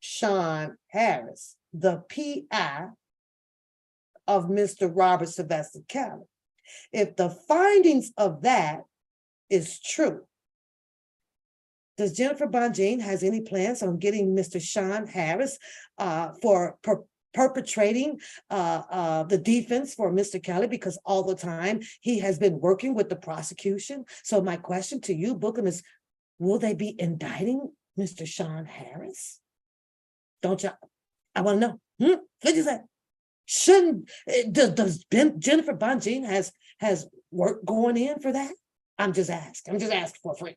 Shawn Harris, the PI of Mr. Robert Sylvester Kelly, if the findings of that is true, does Jennifer Bunjean has any plans on getting Mr. Shawn Harris for perpetrating the defense for Mr. Kelly because all the time he has been working with the prosecution? So my question to you, Bookum, is will they be indicting Mr. Shawn Harris? Don't you? I want to know. What you say? Does Jennifer Bunjean has work going in for that? I'm just asking for free.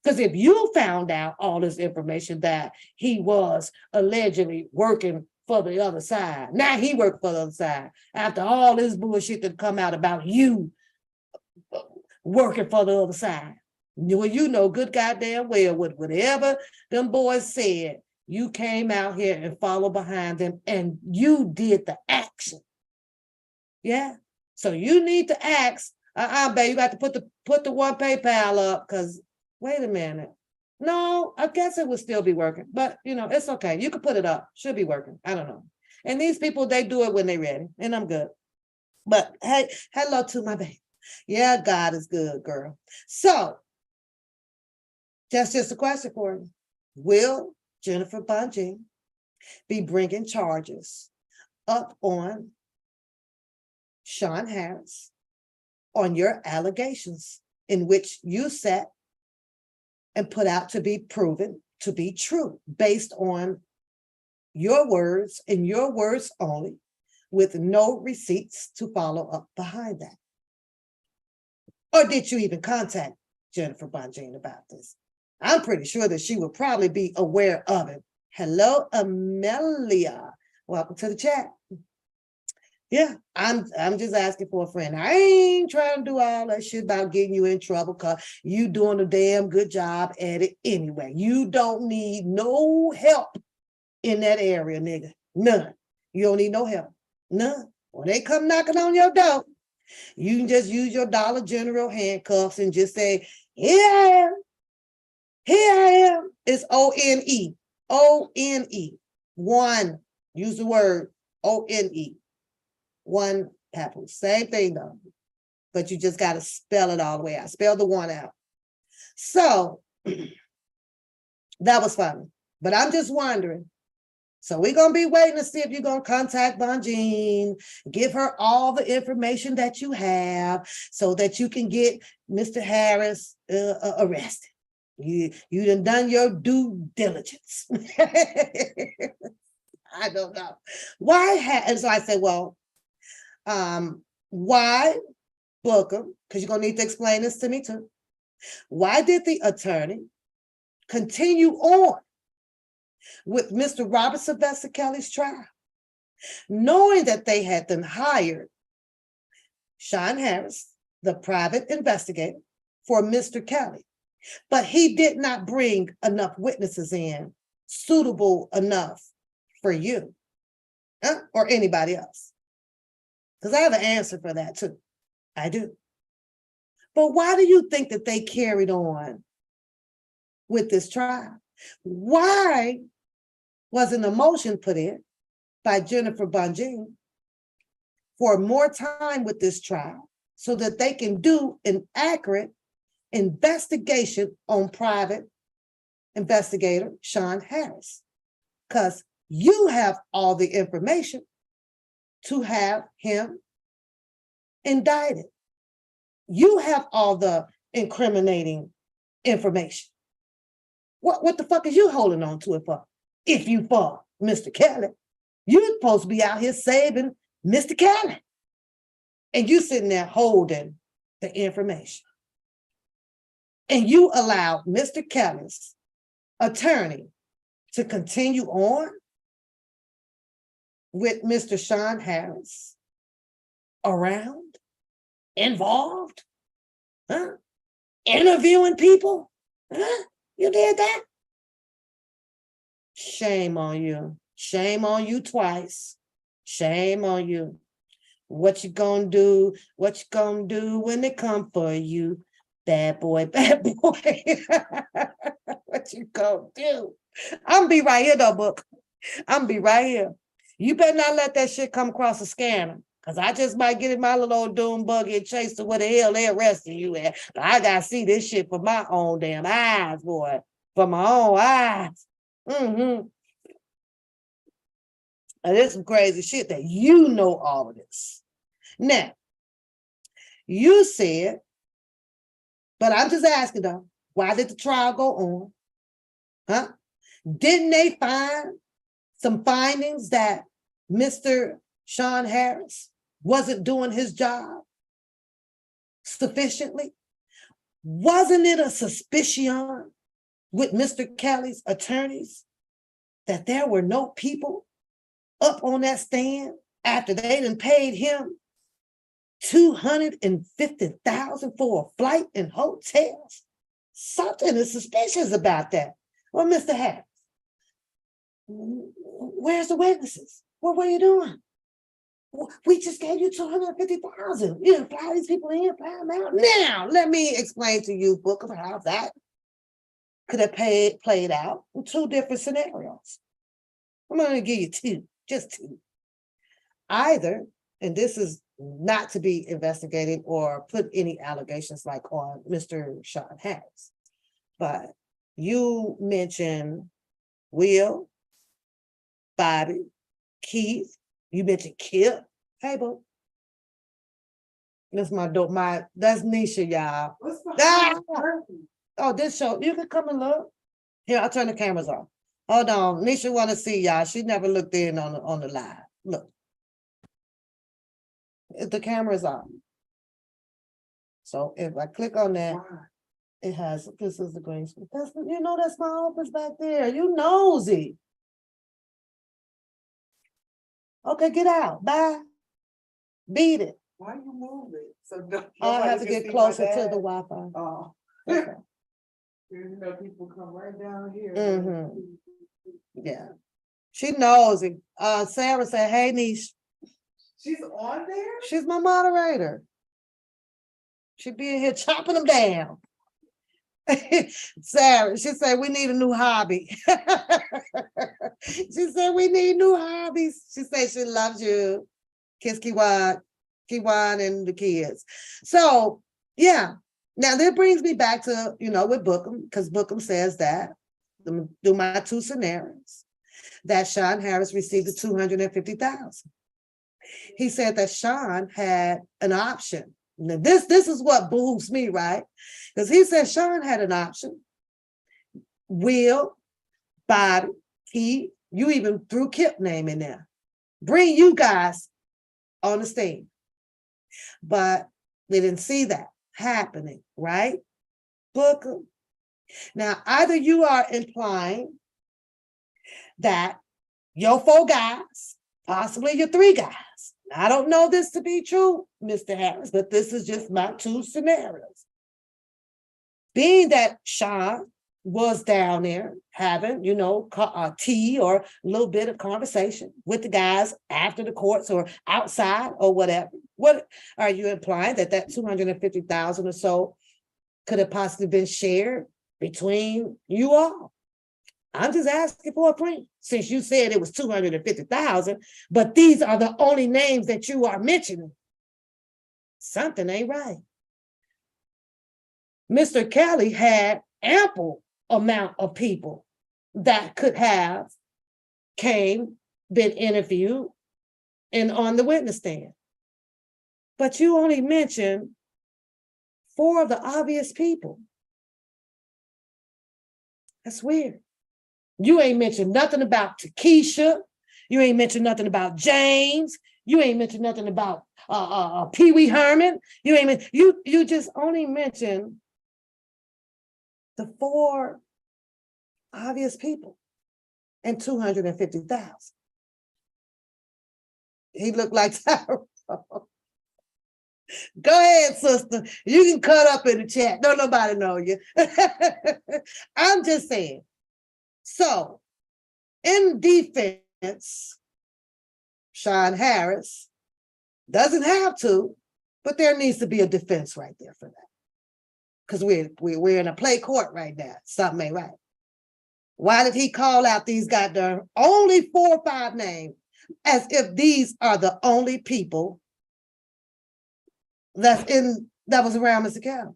Because if you found out all this information that he was allegedly working for the other side, now he worked for the other side, after all this bullshit that come out about you working for the other side, well, you know good goddamn well whatever them boys said, you came out here and followed behind them and you did the action. Yeah. So you need to ask, babe, you got to put the one PayPal up because wait a minute. No, I guess it would still be working, but it's okay. You could put it up. Should be working. I don't know. And these people, they do it when they're ready, and I'm good. But hey, hello to my baby. Yeah, God is good, girl. So that's just a question for you. Will Jennifer Bunjean be bringing charges up on Shawn Harris on your allegations in which you set and put out to be proven to be true based on your words and your words only, with no receipts to follow up behind that? Or did you even contact Jennifer Bunjean about this? I'm pretty sure that she would probably be aware of it. Hello, Amelia. Welcome to the chat. Yeah, I'm just asking for a friend. I ain't trying to do all that shit about getting you in trouble because you doing a damn good job at it anyway. You don't need no help in that area, nigga. None. You don't need no help. None. When they come knocking on your door, you can just use your Dollar General handcuffs and just say, here I am. Here I am. It's O-N-E. O-N-E. One, use the word ONE. One papoose. Same thing though. But you just got to spell it all the way out. Spell the one out. So that was funny. But I'm just wondering. So we're going to be waiting to see if you're going to contact Bonjean, give her all the information that you have so that you can get Mr. Harris arrested. You done your due diligence. I don't know. And so I said, well, why Bookum? Because you're going to need to explain this to me too. Why did the attorney continue on with Mr. Robert Sylvester Kelly's trial, knowing that they had then hired Shawn Harris, the private investigator, for Mr. Kelly, but he did not bring enough witnesses in suitable enough for you or anybody else? Because I have an answer for that too. I do. But why do you think that they carried on with this trial? Why wasn't a motion put in by Jennifer Bonjean for more time with this trial so that they can do an accurate investigation on private investigator Shawn Harris? Because you have all the information to have him indicted. You have all the incriminating information. What the fuck is you holding on to it for? If you for Mr. Kelly, you're supposed to be out here saving Mr. Kelly. And you sitting there holding the information. And you allowed Mr. Kelly's attorney to continue on with Mr. Shawn Harris around, involved, interviewing people. You did that? Shame on you. Shame on you twice. Shame on you. What you gonna do? What you gonna do when they come for you? Bad boy, bad boy. What you gonna do? I'm be right here though, Book. I'm be right here. You better not let that shit come across a scanner. Cause I just might get in my little old doom buggy and chase to where the hell they arresting you at. I gotta see this shit for my own damn eyes, boy. For my own eyes. And there's some crazy shit that you know all of this. Now, you said, but I'm just asking though, why did the trial go on? Didn't they find some findings that Mr. Shawn Harris wasn't doing his job sufficiently? Wasn't it a suspicion with Mr. Kelly's attorneys that there were no people up on that stand after they done paid him $250,000 for a flight and hotels? Something is suspicious about that. Well, Mr. Harris, where's the witnesses? What were you doing? We just gave you $250,000. You didn't fly these people in, fly them out. Now, let me explain to you, Bookum, how that could have played out in two different scenarios. I'm going to give you two, just two. Either, and this is not to be investigated or put any allegations like on Mr. Shawn Harris, but you mentioned Will, Bobby, Keith, you mentioned Kip. Hey, boo. That's that's Nisha, y'all. Oh, this show, you can come and look. Here, I'll turn the cameras off. Hold on, Nisha want to see y'all. She never looked in on the live. Look. The camera's on. So if I click on that, it has, this is the green screen. That's my office back there. You nosy. Okay, get out. Bye. Beat it. Why you move it? So I have to get closer to the Wi-Fi. Oh. Okay. You know, people come right down here. Yeah. She knows it. Sarah said, hey, Niche. She's on there? She's my moderator. She be in here chopping them down. Sarah, she said, we need a new hobby. She said, we need new hobbies. She said she loves you. Kiss Kiwan and the kids. So, yeah. Now, that brings me back to, with Bookum, because Bookum says that, through my two scenarios, that Shawn Harris received the $250,000. He said that Shawn had an option. Now, this is what behooves me, right? Because he said Shawn had an option. Will, Bobby, Keith, you even threw Kip name in there. Bring you guys on the stand. But they didn't see that happening, right? Booker. Now, either you are implying that your 4 guys, possibly your 3 guys, I don't know this to be true, Mr. Harris, but this is just my 2 scenarios. Being that Shawn was down there having, tea or a little bit of conversation with the guys after the courts or outside or whatever. What are you implying that $250,000 or so could have possibly been shared between you all? I'm just asking for a friend, since you said it was $250,000, but these are the only names that you are mentioning. Something ain't right. Mr. Kelly had ample amount of people that could have been interviewed and on the witness stand. But you only mentioned 4 of the obvious people. That's weird. You ain't mentioned nothing about Takesha. You ain't mentioned nothing about James. You ain't mentioned nothing about Pee Wee Herman. You just only mentioned the 4 obvious people and 250,000. He looked like Tyrone. Go ahead, sister. You can cut up in the chat. Don't nobody know you. I'm just saying. So, in defense, Shawn Harris doesn't have to, but there needs to be a defense right there for that. Because we're in a play court right now. Something ain't right. Why did he call out these goddamn only 4 or 5 names as if these are the only people that was around Mr. Kelly?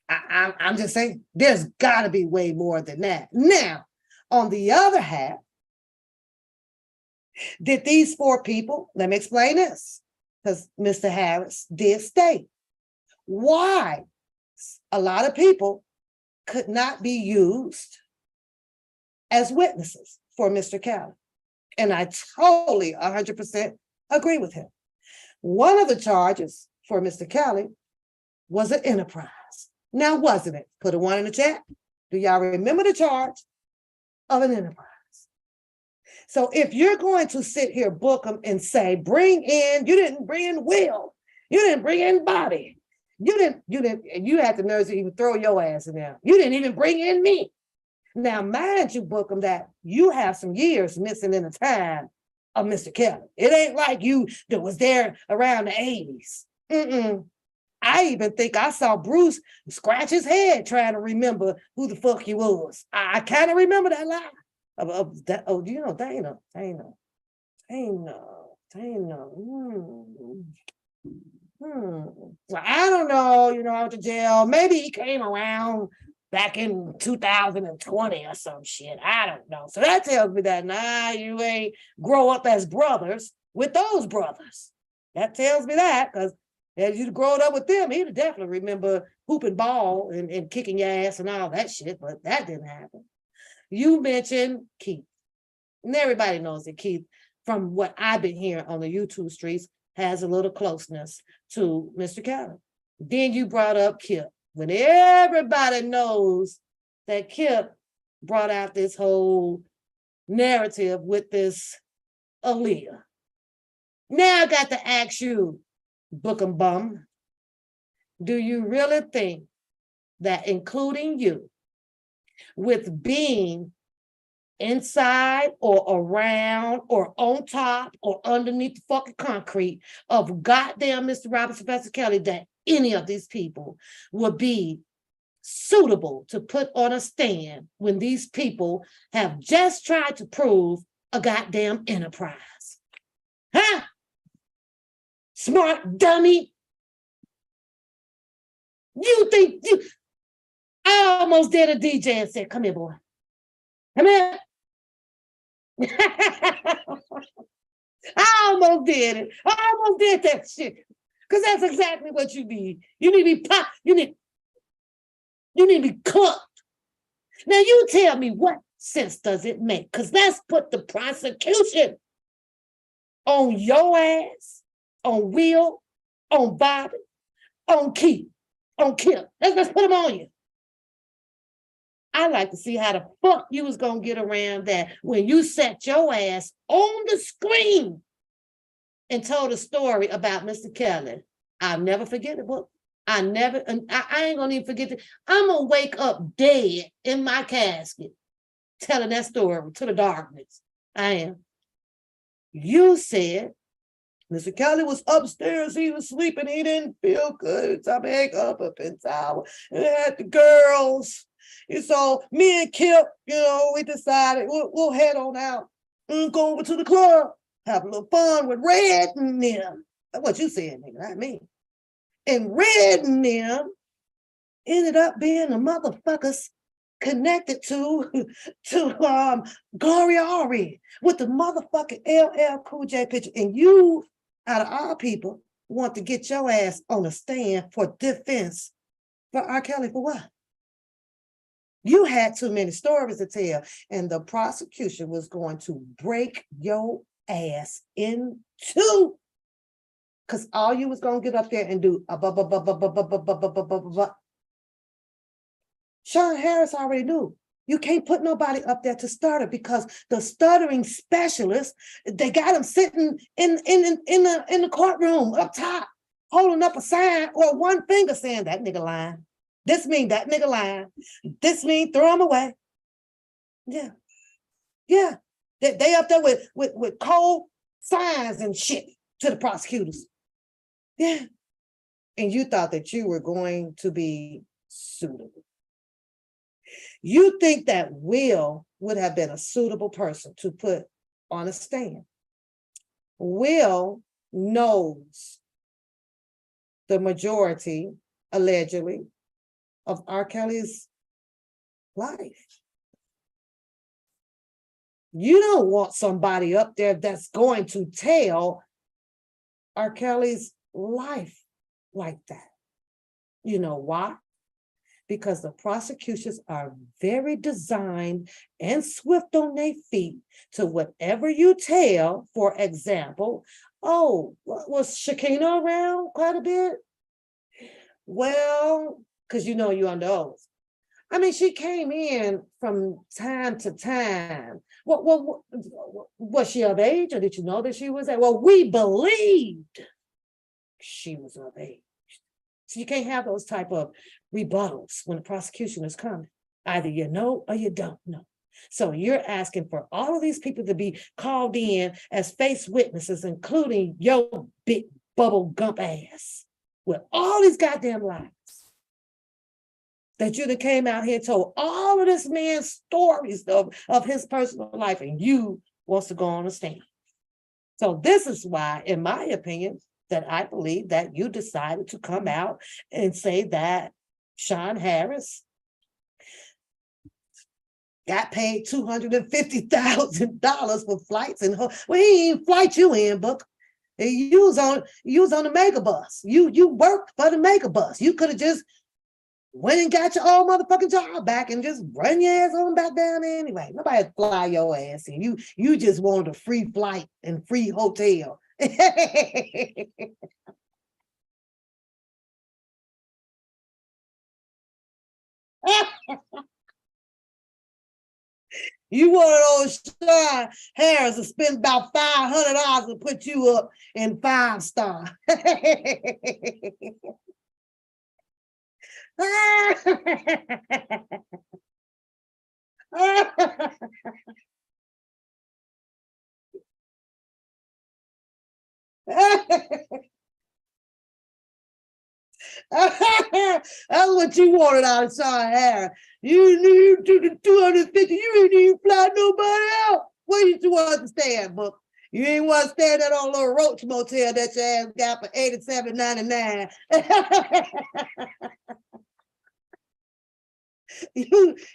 I'm just saying, there's got to be way more than that. Now, on the other hand, did these 4 people, let me explain this, because Mr. Harris did state why a lot of people could not be used as witnesses for Mr. Kelly. And I totally 100% agree with him. One of the charges for Mr. Kelly was an enterprise. Now, wasn't it? Put a 1 in the chat. Do y'all remember the charge of an enterprise? So if you're going to sit here, Bookum, and say, you didn't bring in Will, you didn't bring in Bobby, you had the nerves to even throw your ass in there. You didn't even bring in me. Now, mind you, Bookum, that you have some years missing in the time of Mr. Kelly. It ain't like you that was there around the 80s. I even think I saw Bruce scratch his head trying to remember who the fuck he was. I kind of remember that lie. Dana. Well, I don't know, I went to jail. Maybe he came around back in 2020 or some shit. I don't know. So that tells me that, you ain't grow up as brothers with those brothers. That tells me that, because as you growed up with them, he'd definitely remember hooping ball and kicking your ass and all that shit, but that didn't happen. You mentioned Keith. And everybody knows that Keith, from what I've been hearing on the YouTube streets, has a little closeness to Mr. Kelly. Then you brought up Kip, when everybody knows that Kip brought out this whole narrative with this Aaliyah. Now I got to ask you, Bookum Bum, do you really think that including you with being inside or around or on top or underneath the fucking concrete of goddamn Mr. Robert Sylvester Kelly, that any of these people would be suitable to put on a stand when these people have just tried to prove a goddamn enterprise? Huh? Smart dummy. You think you, I almost did a DJ and said, come here, boy. Come here. I almost did it. I almost did that shit. Because that's exactly what you need. You need to be pop, you need to be cooked. Now you tell me what sense does it make? Because let's put the prosecution on your ass, on Will, on Bobby, on Keith, on Kip. Let's put them on you. I like to see how the fuck you was gonna get around that when you set your ass on the screen and told a story about Mr. Kelly. I'll never forget it, book. I ain't gonna even forget it. I'm gonna wake up dead in my casket telling that story to the darkness. I am. You said Mr. Kelly was upstairs, he was sleeping, he didn't feel good. Time to hang up in tower. And it had the girls. And so me and Kip, we decided we'll head on out and go over to the club, have a little fun with Red and them. That's what you said, nigga, not me. And Red and them ended up being the motherfuckers connected to Gloria Ari with the motherfucking LL Cool J picture. And you, out of all people, want to get your ass on a stand for defense for R. Kelly for what? You had too many stories to tell, and the prosecution was going to break your ass in two. Because all you was going to get up there and do Shawn Harris already knew. You can't put nobody up there to stutter because the stuttering specialist, they got him sitting in the courtroom up top, holding up a sign or one finger saying that nigga lying. This mean that nigga lying. This mean throw him away. Yeah. Yeah. They up there with cold signs and shit to the prosecutors. Yeah. And you thought that you were going to be suitable. You think that Will would have been a suitable person to put on a stand. Will knows the majority, allegedly, of R. Kelly's life. You don't want somebody up there that's going to tell R. Kelly's life like that. You know why? Because the prosecutions are very designed and swift on their feet to whatever you tell. For example, oh, was Shakina around quite a bit? Well, because you're on the oath. I mean, she came in from time to time. What was she of age, or did you know that she was? Well, we believed she was of age. So you can't have those type of rebuttals when the prosecution is coming. Either you know or you don't know. So you're asking for all of these people to be called in as face witnesses, including your big bubble gump ass, with all these goddamn lies. That you that came out here and told all of this man's stories of his personal life, and you wants to go on a stand. So this is why, in my opinion, that I believe that you decided to come out and say that Shawn Harris got paid $250,000 for flights, and well, he ain't flight you in, but you was on the mega bus. You worked for the mega bus. You could have just went and got your old motherfucking job back and just run your ass on back down there anyway. Nobody fly your ass in. You just wanted a free flight and free hotel. You wanted old Shawn Harris to spend about $500 to put you up in 5-star. That's what you wanted out of Shawn Harris. You took the 250, you ain't even fly nobody out. Where you want to stay at, Book? You ain't want to stay at that old little Roach motel that your ass got for $87.99.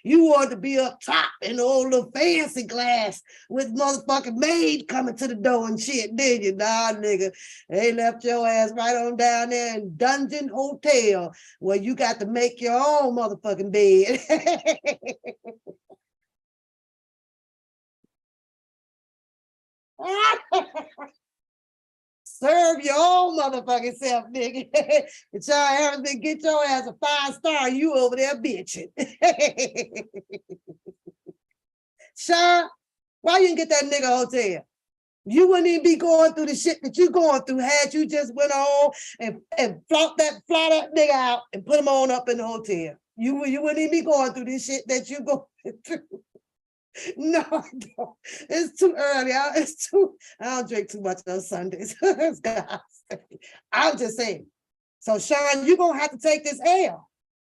You want to be up top in the old little fancy glass with motherfucking maid coming to the door and shit, did you? Nah, nigga. They left your ass right on down there in Dungeon Hotel where you got to make your own motherfucking bed. Serve your own motherfucking self, nigga. It's y'all everything, get your ass a 5-star, you over there bitching. Shawn, why you didn't get that nigga a hotel? You wouldn't even be going through the shit that you going through had you just went on and fly that nigga out and put him on up in the hotel. You wouldn't even be going through this shit that you going through. No, I don't. It's too early. I don't drink too much on Sundays. I'm just saying. So, Shawn, you're gonna have to take this L.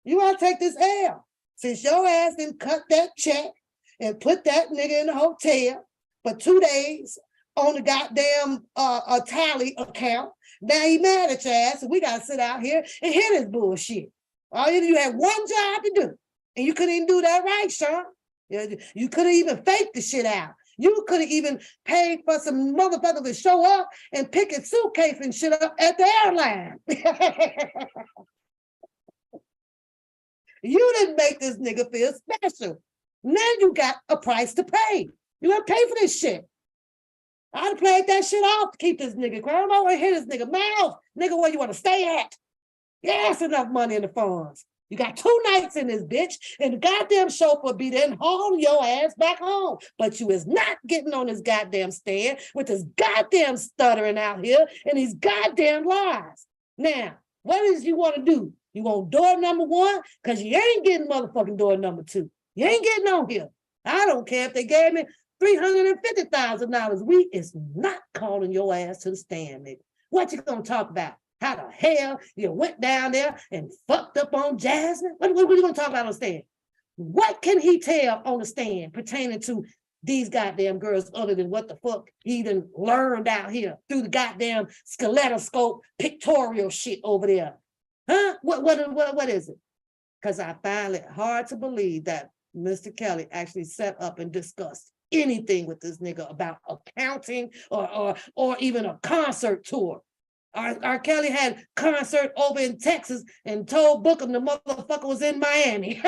You gotta take this L. Since your ass didn't cut that check and put that nigga in the hotel for 2 days on the goddamn tally account, now he mad at your ass, and we gotta sit out here and hear this bullshit. All you had one job to do, and you couldn't even do that right, Shawn. You could have even faked the shit out. You could have even paid for some motherfucker to show up and pick his suitcase and shit up at the airline. You didn't make this nigga feel special. Now you got a price to pay. You gotta pay for this shit. I'd have played that shit off to keep this nigga quiet. I don't want to hear this nigga mouth. Nigga, where you want to stay at? Yes, enough money in the funds. You got 2 nights in this bitch, and the goddamn chauffeur be then haul your ass back home. But you is not getting on this goddamn stand with this goddamn stuttering out here and these goddamn lies. Now, what is you want to do? You want door number 1? Because you ain't getting motherfucking door number 2. You ain't getting on here. I don't care if they gave me $350,000. We is not calling your ass to the stand, nigga. What you gonna talk about? How the hell you went down there and fucked up on Jasmine? What are you gonna talk about on the stand? What can he tell on the stand pertaining to these goddamn girls other than what the fuck he done learned out here through the goddamn skeletoscope pictorial shit over there? Huh? What is it? Because I find it hard to believe that Mr. Kelly actually set up and discussed anything with this nigga about accounting or even a concert tour. R. Kelly had concert over in Texas and told Bookum the motherfucker was in Miami.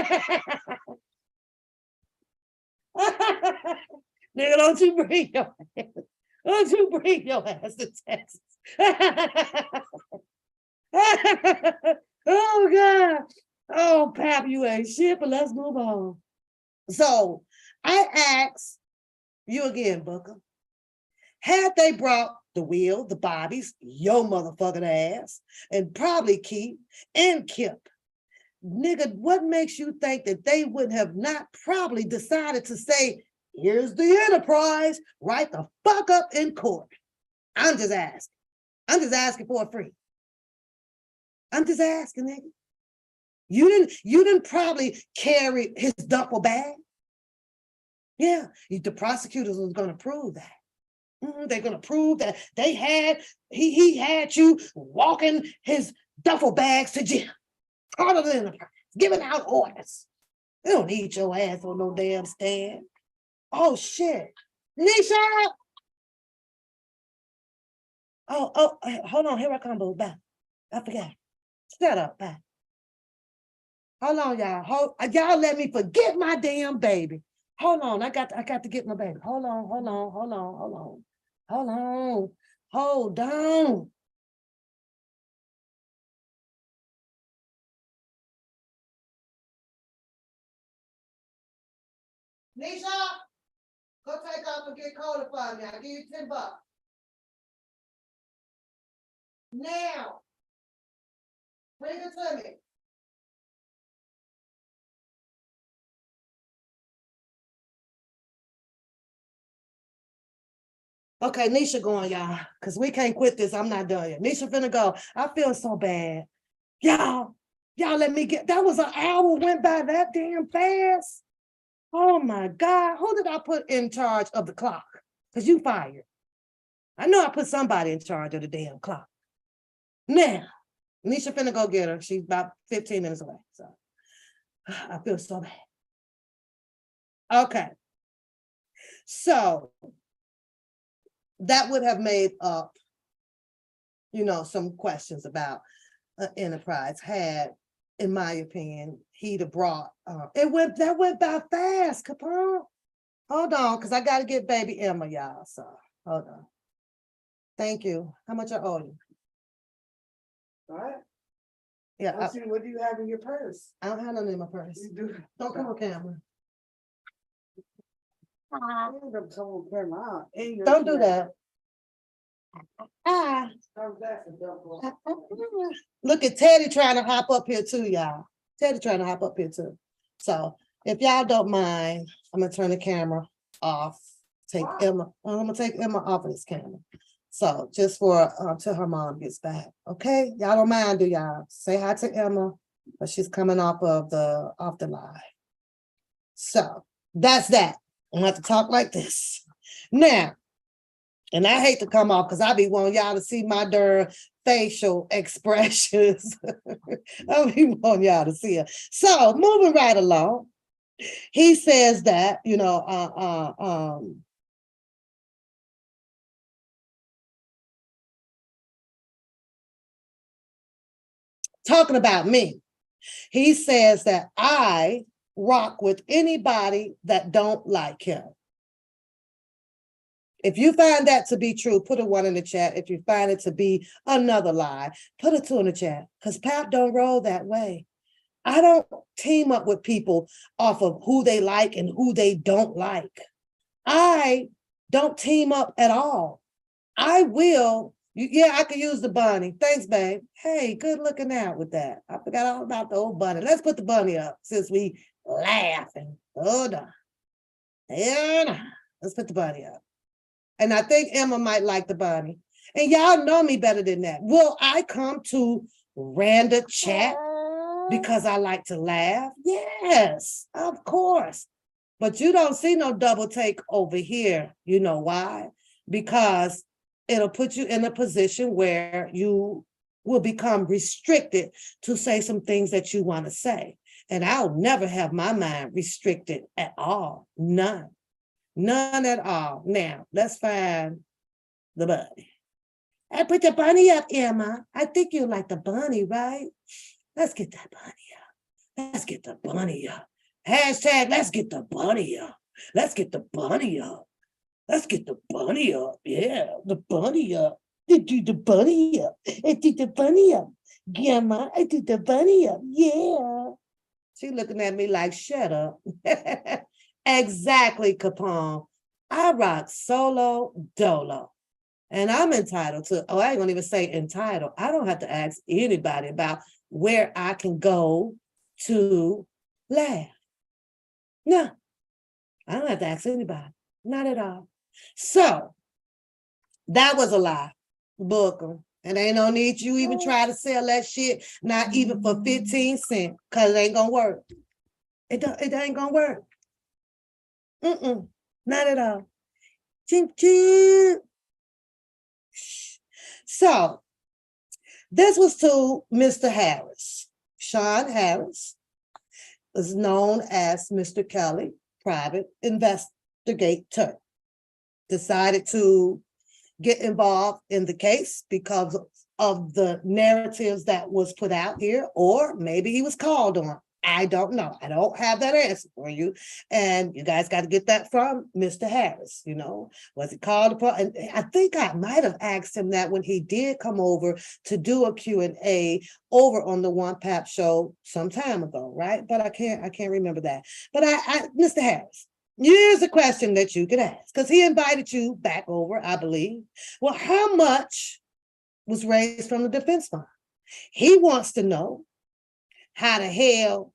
Nigga, don't you bring your ass to Texas. Oh God. Oh, Pap, you ain't shit, but let's move on. So I ask you again, Booker. Had they brought the Will, the Bobbies, your motherfucking ass, and probably Keith and Kip, nigga, what makes you think that they would have not probably decided to say, here's the enterprise, right the fuck up in court? I'm just asking. I'm just asking for a free. I'm just asking, nigga. You didn't probably carry his duffel bag. Yeah, the prosecutors was gonna prove that. They're gonna prove that he had you walking his duffel bags to jail. Part of the enterprise, giving out orders. They don't need your ass on no damn stand. Oh shit. Nisha! Oh, hold on, here I come, boo. Back. I forgot. Shut up, back. Hold on, y'all. Y'all let me forget my damn baby. Hold on, I got to get my baby. Hold on. Nisha, go take off and get cola for me. I'll give you $10. Now, bring it to me. Okay, Nisha going, y'all, because we can't quit this. I'm not done yet. Nisha finna go. I feel so bad. Y'all let me get, that was an hour went by that damn fast. Oh my God, who did I put in charge of the clock? Because you fired. I know I put somebody in charge of the damn clock. Now, Nisha finna go get her. She's about 15 minutes away. So I feel so bad. Okay. So that would have made up, some questions about Enterprise had, in my opinion, he'd have brought, that went by fast, Capone. Hold on, because I got to get baby Emma, y'all. So hold on. Thank you. How much I owe you? What? Yeah, What do you have in your purse? I don't have nothing in my purse. You do. Don't come on camera. Don't come on camera. Don't do that. How's that for double? Look at Teddy trying to hop up here too, y'all. Teddy trying to hop up here too. So if y'all don't mind, I'm gonna turn the camera off. I'm gonna take Emma off of this camera. So just for till her mom gets back. Okay, y'all don't mind, do y'all? Say hi to Emma, but she's coming off the live. So that's that. I'm gonna have to talk like this now. And I hate to come off because I be wanting y'all to see my darn facial expressions. I be wanting y'all to see it. So moving right along, he says that, talking about me, he says that I rock with anybody that don't like him. If you find that to be true, put a 1 in the chat. If you find it to be another lie, put a 2 in the chat. Because Pap don't roll that way. I don't team up with people off of who they like and who they don't like. I don't team up at all. I will. I could use the bunny. Thanks, babe. Hey, good looking out with that. I forgot all about the old bunny. Let's put the bunny up since we laughing. Hold on. Let's put the bunny up. And I think Emma might like the bunny. And y'all know me better than that. Will I come to random chat because I like to laugh? Yes, of course. But you don't see no double take over here. You know why? Because it'll put you in a position where you will become restricted to say some things that you want to say. And I'll never have my mind restricted at all. None at all. Now, let's find the bunny. I put the bunny up, Emma. I think you like the bunny, right? Let's get that bunny up. Let's get the bunny up. Hashtag, let's get the bunny up. Let's get the bunny up. Let's get the bunny up. Yeah, the bunny up. I do the bunny up. I did the bunny up. Grandma, I did the bunny up. Yeah. She looking at me like, shut up. Exactly, Capone. I rock solo dolo. And I'm entitled to, I ain't gonna even say entitled. I don't have to ask anybody about where I can go to laugh. No, I don't have to ask anybody. Not at all. So that was a lie. Bookum. And ain't no need you even try to sell that shit, not even for 15 cents, because it ain't gonna work. It ain't gonna work. Not at all. Ching, ching. So this was to Mr. Harris. Shawn Harris is known as Mr. Kelly, private investigator. Decided to get involved in the case because of the narratives that was put out here, or maybe he was called on. I don't know. I don't have that answer for you. And you guys got to get that from Mr. Harris, Was he called upon? And I think I might have asked him that when he did come over to do a Q&A over on the One Pap show some time ago, right? But I can't remember that. But Mr. Harris, here's a question that you could ask, because he invited you back over, I believe. Well, how much was raised from the defense fund? He wants to know how the hell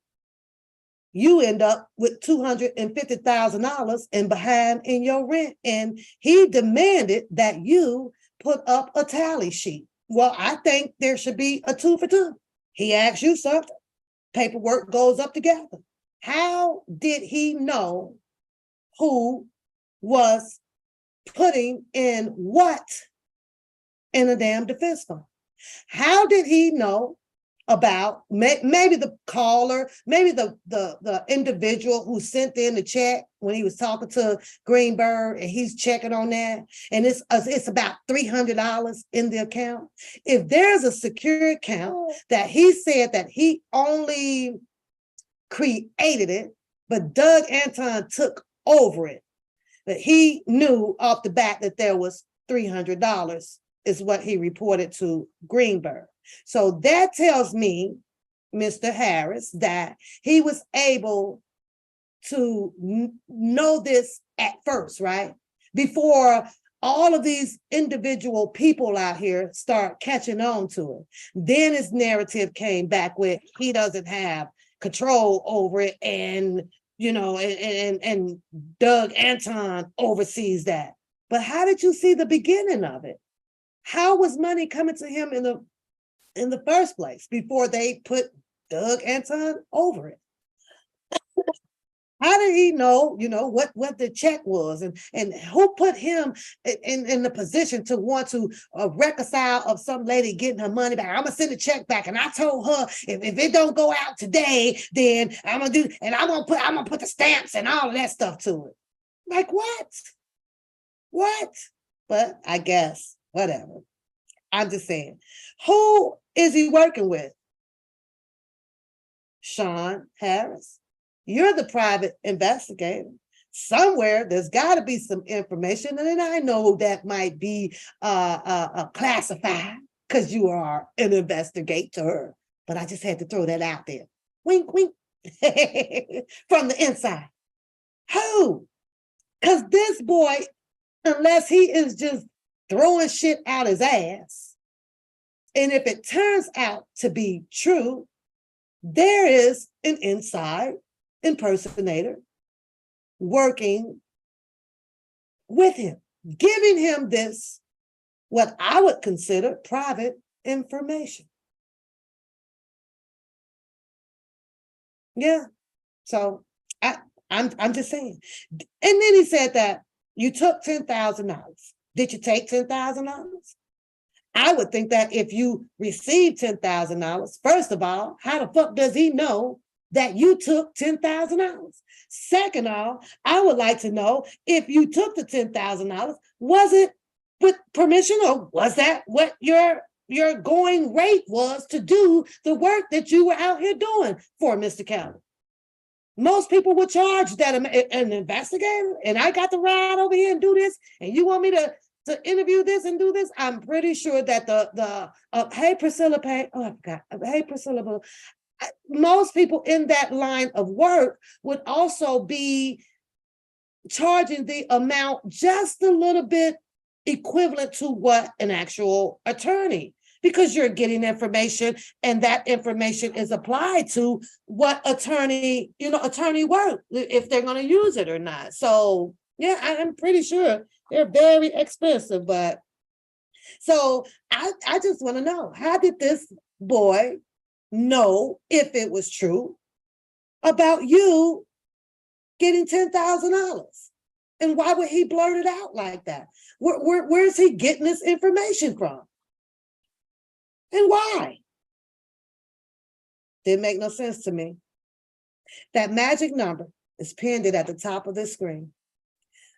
you end up with $250,000 and behind in your rent. And he demanded that you put up a tally sheet. Well, I think there should be a 2 for 2. He asks you something, paperwork goes up together. How did he know who was putting in what in a damn defense fund? How did he know about maybe the caller, maybe the individual who sent in the check when he was talking to Greenberg and he's checking on that, and it's about $300 in the account. If there's a secure account that he said that he only created it, but Doug Anton took over it, that he knew off the bat that there was $300 is what he reported to Greenberg. So that tells me, Mr. Harris, that he was able to know this at first, right? Before all of these individual people out here start catching on to it. Then his narrative came back with he doesn't have control over it, and and Doug Anton oversees that. But how did you see the beginning of it? How was money coming to him in the first place before they put Doug Anton over it? How did he know, what the check was, and who put him in the position to want to reconcile of some lady getting her money back? I'm gonna send the check back, and I told her if it don't go out today, then I'm gonna do, and I'm gonna put the stamps and all of that stuff to it. Like what? What? But I guess whatever. I'm just saying, who is he working with? Shawn Harris. You're the private investigator. Somewhere there's got to be some information, and I know that might be classified because you are an investigator. But I just had to throw that out there. Wink, wink. From the inside. Who? Because this boy, unless he is just throwing shit out his ass, and if it turns out to be true, there is an inside impersonator working with him, giving him this, what I would consider private information. Yeah, so I'm just saying. And then he said that you took $10,000. Did you take $10,000? I would think that if you received $10,000, first of all, how the fuck does he know that you took $10,000? Second of all, I would like to know if you took the $10,000, was it with permission, or was that what your going rate was to do the work that you were out here doing for Mr. Kelly? Most people would charge that an investigator, and I got to ride over here and do this, and you want me to interview this and do this? I'm pretty sure that hey Priscilla, hey Priscilla, most people in that line of work would also be charging the amount just a little bit equivalent to what an actual attorney, because you're getting information and that information is applied to what attorney work, if they're going to use it or not. So yeah, I'm pretty sure they're very expensive. But so I just want to know, how did this boy know, if it was true, about you getting $10,000? And why would he blurt it out like that? Where's he getting this information from? And why? Didn't make no sense to me. That magic number is pinned at the top of the screen.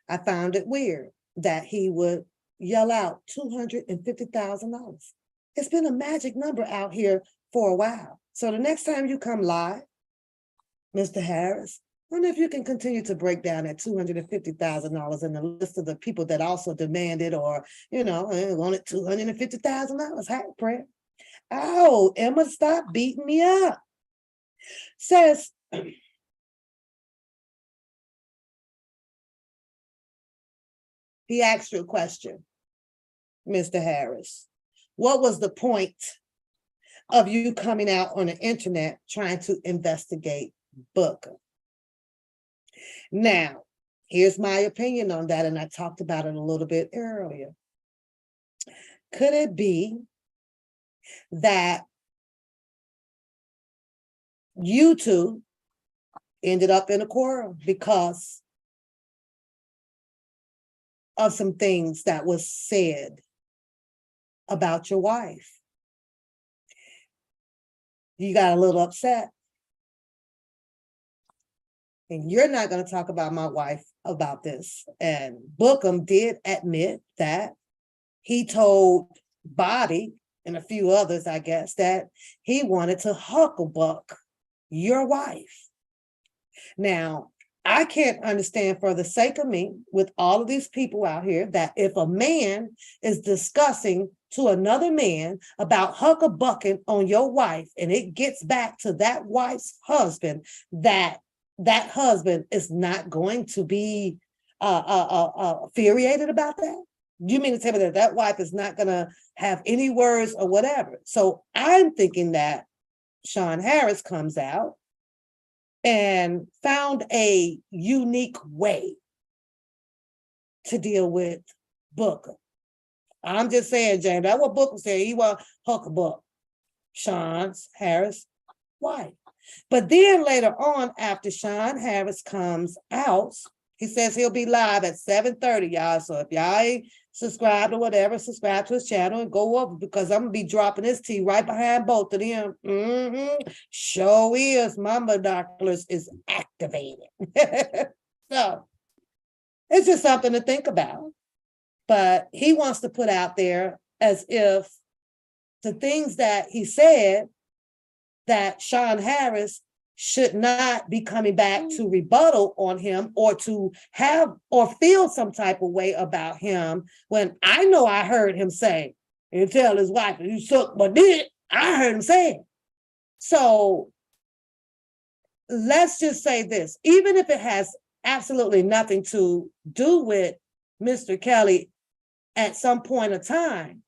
I found it weird that he would yell out $250,000. It's been a magic number out here for a while. So the next time you come live, Mr. Harris, I wonder if you can continue to break down that $250,000 in the list of the people that also demanded, or, wanted $250,000. Hi, prayer. Oh, Emma, stop beating me up. Says, he asked you a question, Mr. Harris. What was the point of you coming out on the internet trying to investigate Bookum? Now, here's my opinion on that, and I talked about it a little bit earlier. Could it be that you two ended up in a quarrel because of some things that was said about your wife. You got a little upset. And you're not going to talk about my wife about this. And Bookum did admit that he told Bobby and a few others, I guess, that he wanted to hucklebuck your wife. Now, I can't understand for the sake of me, with all of these people out here, that if a man is discussing to another man about hucklebucking on your wife, and it gets back to that wife's husband, that husband is not going to be infuriated about that? You mean to tell me that that wife is not going to have any words or whatever? So I'm thinking that Shawn Harris comes out and found a unique way to deal with Booker. I'm just saying, James, that's what Booker said. He was hucklebuck Shawn Harris' wife. But then later on, after Shawn Harris comes out, he says he'll be live at 7:30, y'all. So if y'all ain't subscribed or whatever, subscribe to his channel and go over, because I'm gonna be dropping this tea right behind both of them. Sure is. My binoculars is activated. So it's just something to think about. But he wants to put out there as if the things that he said, that Shawn Harris should not be coming back to rebuttal on him or to have or feel some type of way about him, when I know I heard him say and tell his wife, you suck my dick. I heard him say it. So let's just say this, even if it has absolutely nothing to do with Mr. Kelly at some point of time,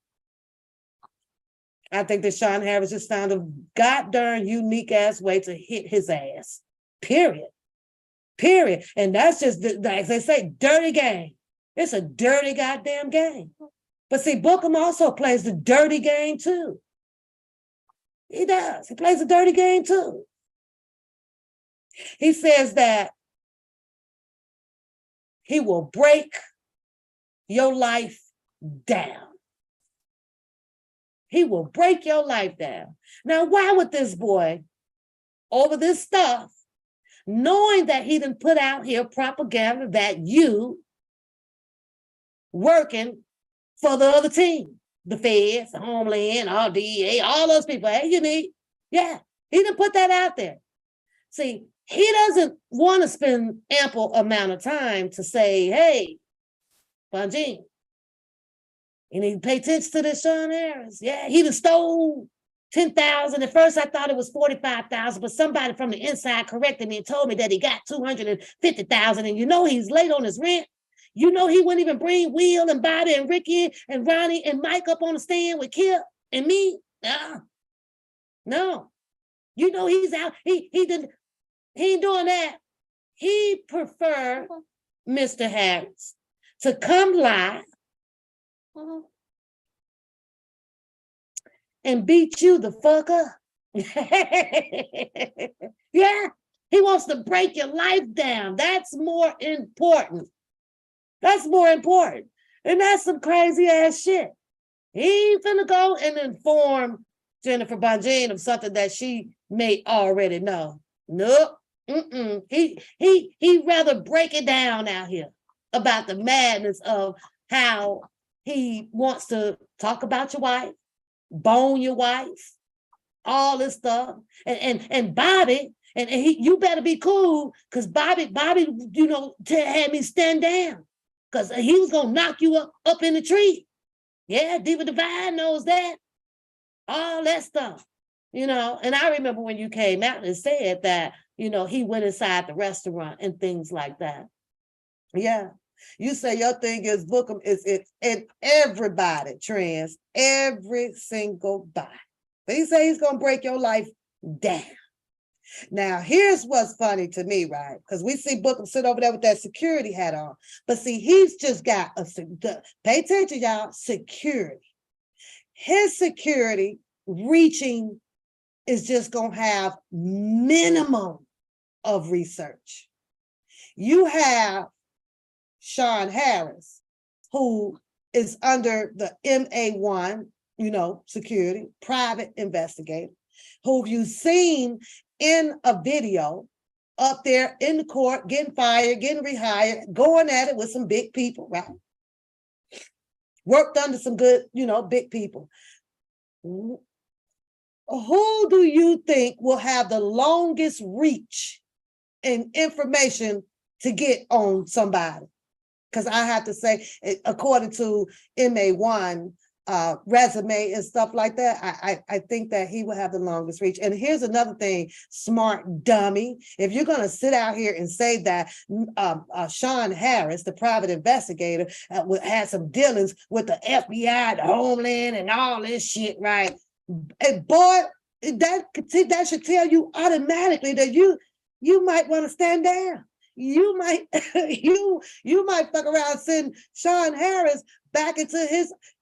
I think that Shawn Harris just found a goddamn unique ass way to hit his ass. Period. And that's just, as they say, dirty game. It's a dirty goddamn game. But see, Bookum also plays the dirty game too. He does. He plays a dirty game too. He says that he will break your life down. He will break your life down. Now, why would this boy, over this stuff, knowing that he done put out here propaganda that you working for the other team, the feds, the Homeland, all DEA, all those people, hey, you need, yeah, he done put that out there. See, he doesn't want to spend ample amount of time to say, hey, Bonjean, you need to pay attention to this Shawn Harris. Yeah, he done stole 10,000. At first I thought it was 45,000, but somebody from the inside corrected me and told me that he got 250,000. And you know he's late on his rent. You know he wouldn't even bring Will and Bobby and Ricky and Ronnie and Mike up on the stand with Kip and me. No. You know he's out. He ain't doing that. He prefer Mr. Harris to come live and beat you the fuck up. Yeah, he wants to break your life down. That's more important. That's more important. And that's some crazy ass shit. He ain't finna go and inform Jennifer Bonjean of something that she may already know. Nope. He rather break it down out here about the madness of how he wants to talk about your wife, bone your wife, all this stuff. And Bobby, and you better be cool, because Bobby, you know, had me stand down, because he was gonna knock you up in the tree. Yeah, Diva Divine knows that. All that stuff, you know. And I remember when you came out and said that, you know, he went inside the restaurant and things like that. Yeah. You say your thing is Bookum is it, and everybody trans, every single body. But he say he's gonna break your life down. Now, here's what's funny to me, right? Because we see Bookum sit over there with that security hat on. But see, he's just got pay attention, y'all, security. His security reaching is just gonna have minimum of research. You have Shawn Harris, who is under the MA1, security, private investigator, who you've seen in a video up there in the court, getting fired, getting rehired, going at it with some big people, right? Worked under some good, big people. Who do you think will have the longest reach and information to get on somebody? Because I have to say, according to MA1 resume and stuff like that, I think that he will have the longest reach. And here's another thing, smart dummy. If you're going to sit out here and say that Shawn Harris, the private investigator, had some dealings with the FBI, the Homeland, and all this shit, right? And boy, that should tell you automatically that you might want to stand down. You might you might fuck around send Shawn Harris back into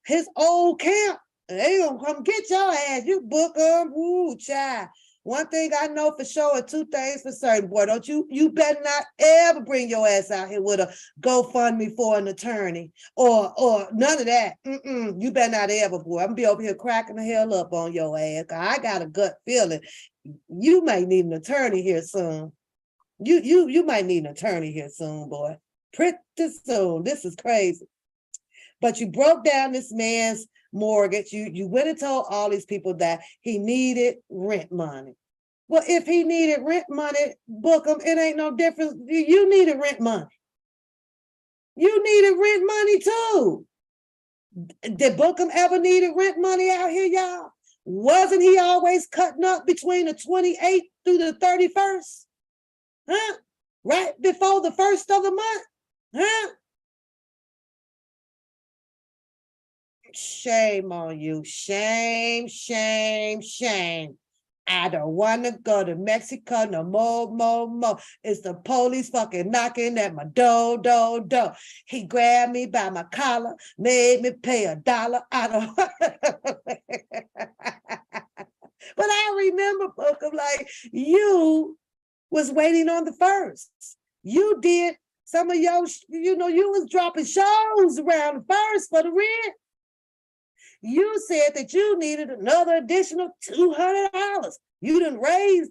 his old camp. They gonna come get your ass. You Bookum, ooh, child. One thing I know for sure, and two things for certain, boy. Don't you better not ever bring your ass out here with a GoFundMe for an attorney or none of that. You better not ever, boy. I'm gonna be over here cracking the hell up on your ass. I got a gut feeling you might need an attorney here soon. You might need an attorney here soon, boy. Pretty soon. This is crazy. But you broke down this man's mortgage. You went and told all these people that he needed rent money. Well, if he needed rent money, Bookum, it ain't no difference. You needed rent money. You needed rent money too. Did Bookum ever needed rent money out here, y'all? Wasn't he always cutting up between the 28th through the 31st? Huh? Right before the first of the month? Huh? Shame on you. Shame, shame, shame. I don't want to go to Mexico no more. It's the police fucking knocking at my door. He grabbed me by my collar, made me pay $1. I don't. But I remember, Bookum, like, you was waiting on the first. You did some of your, you was dropping shows around the first for the rent. You said that you needed another additional $200. You didn't raise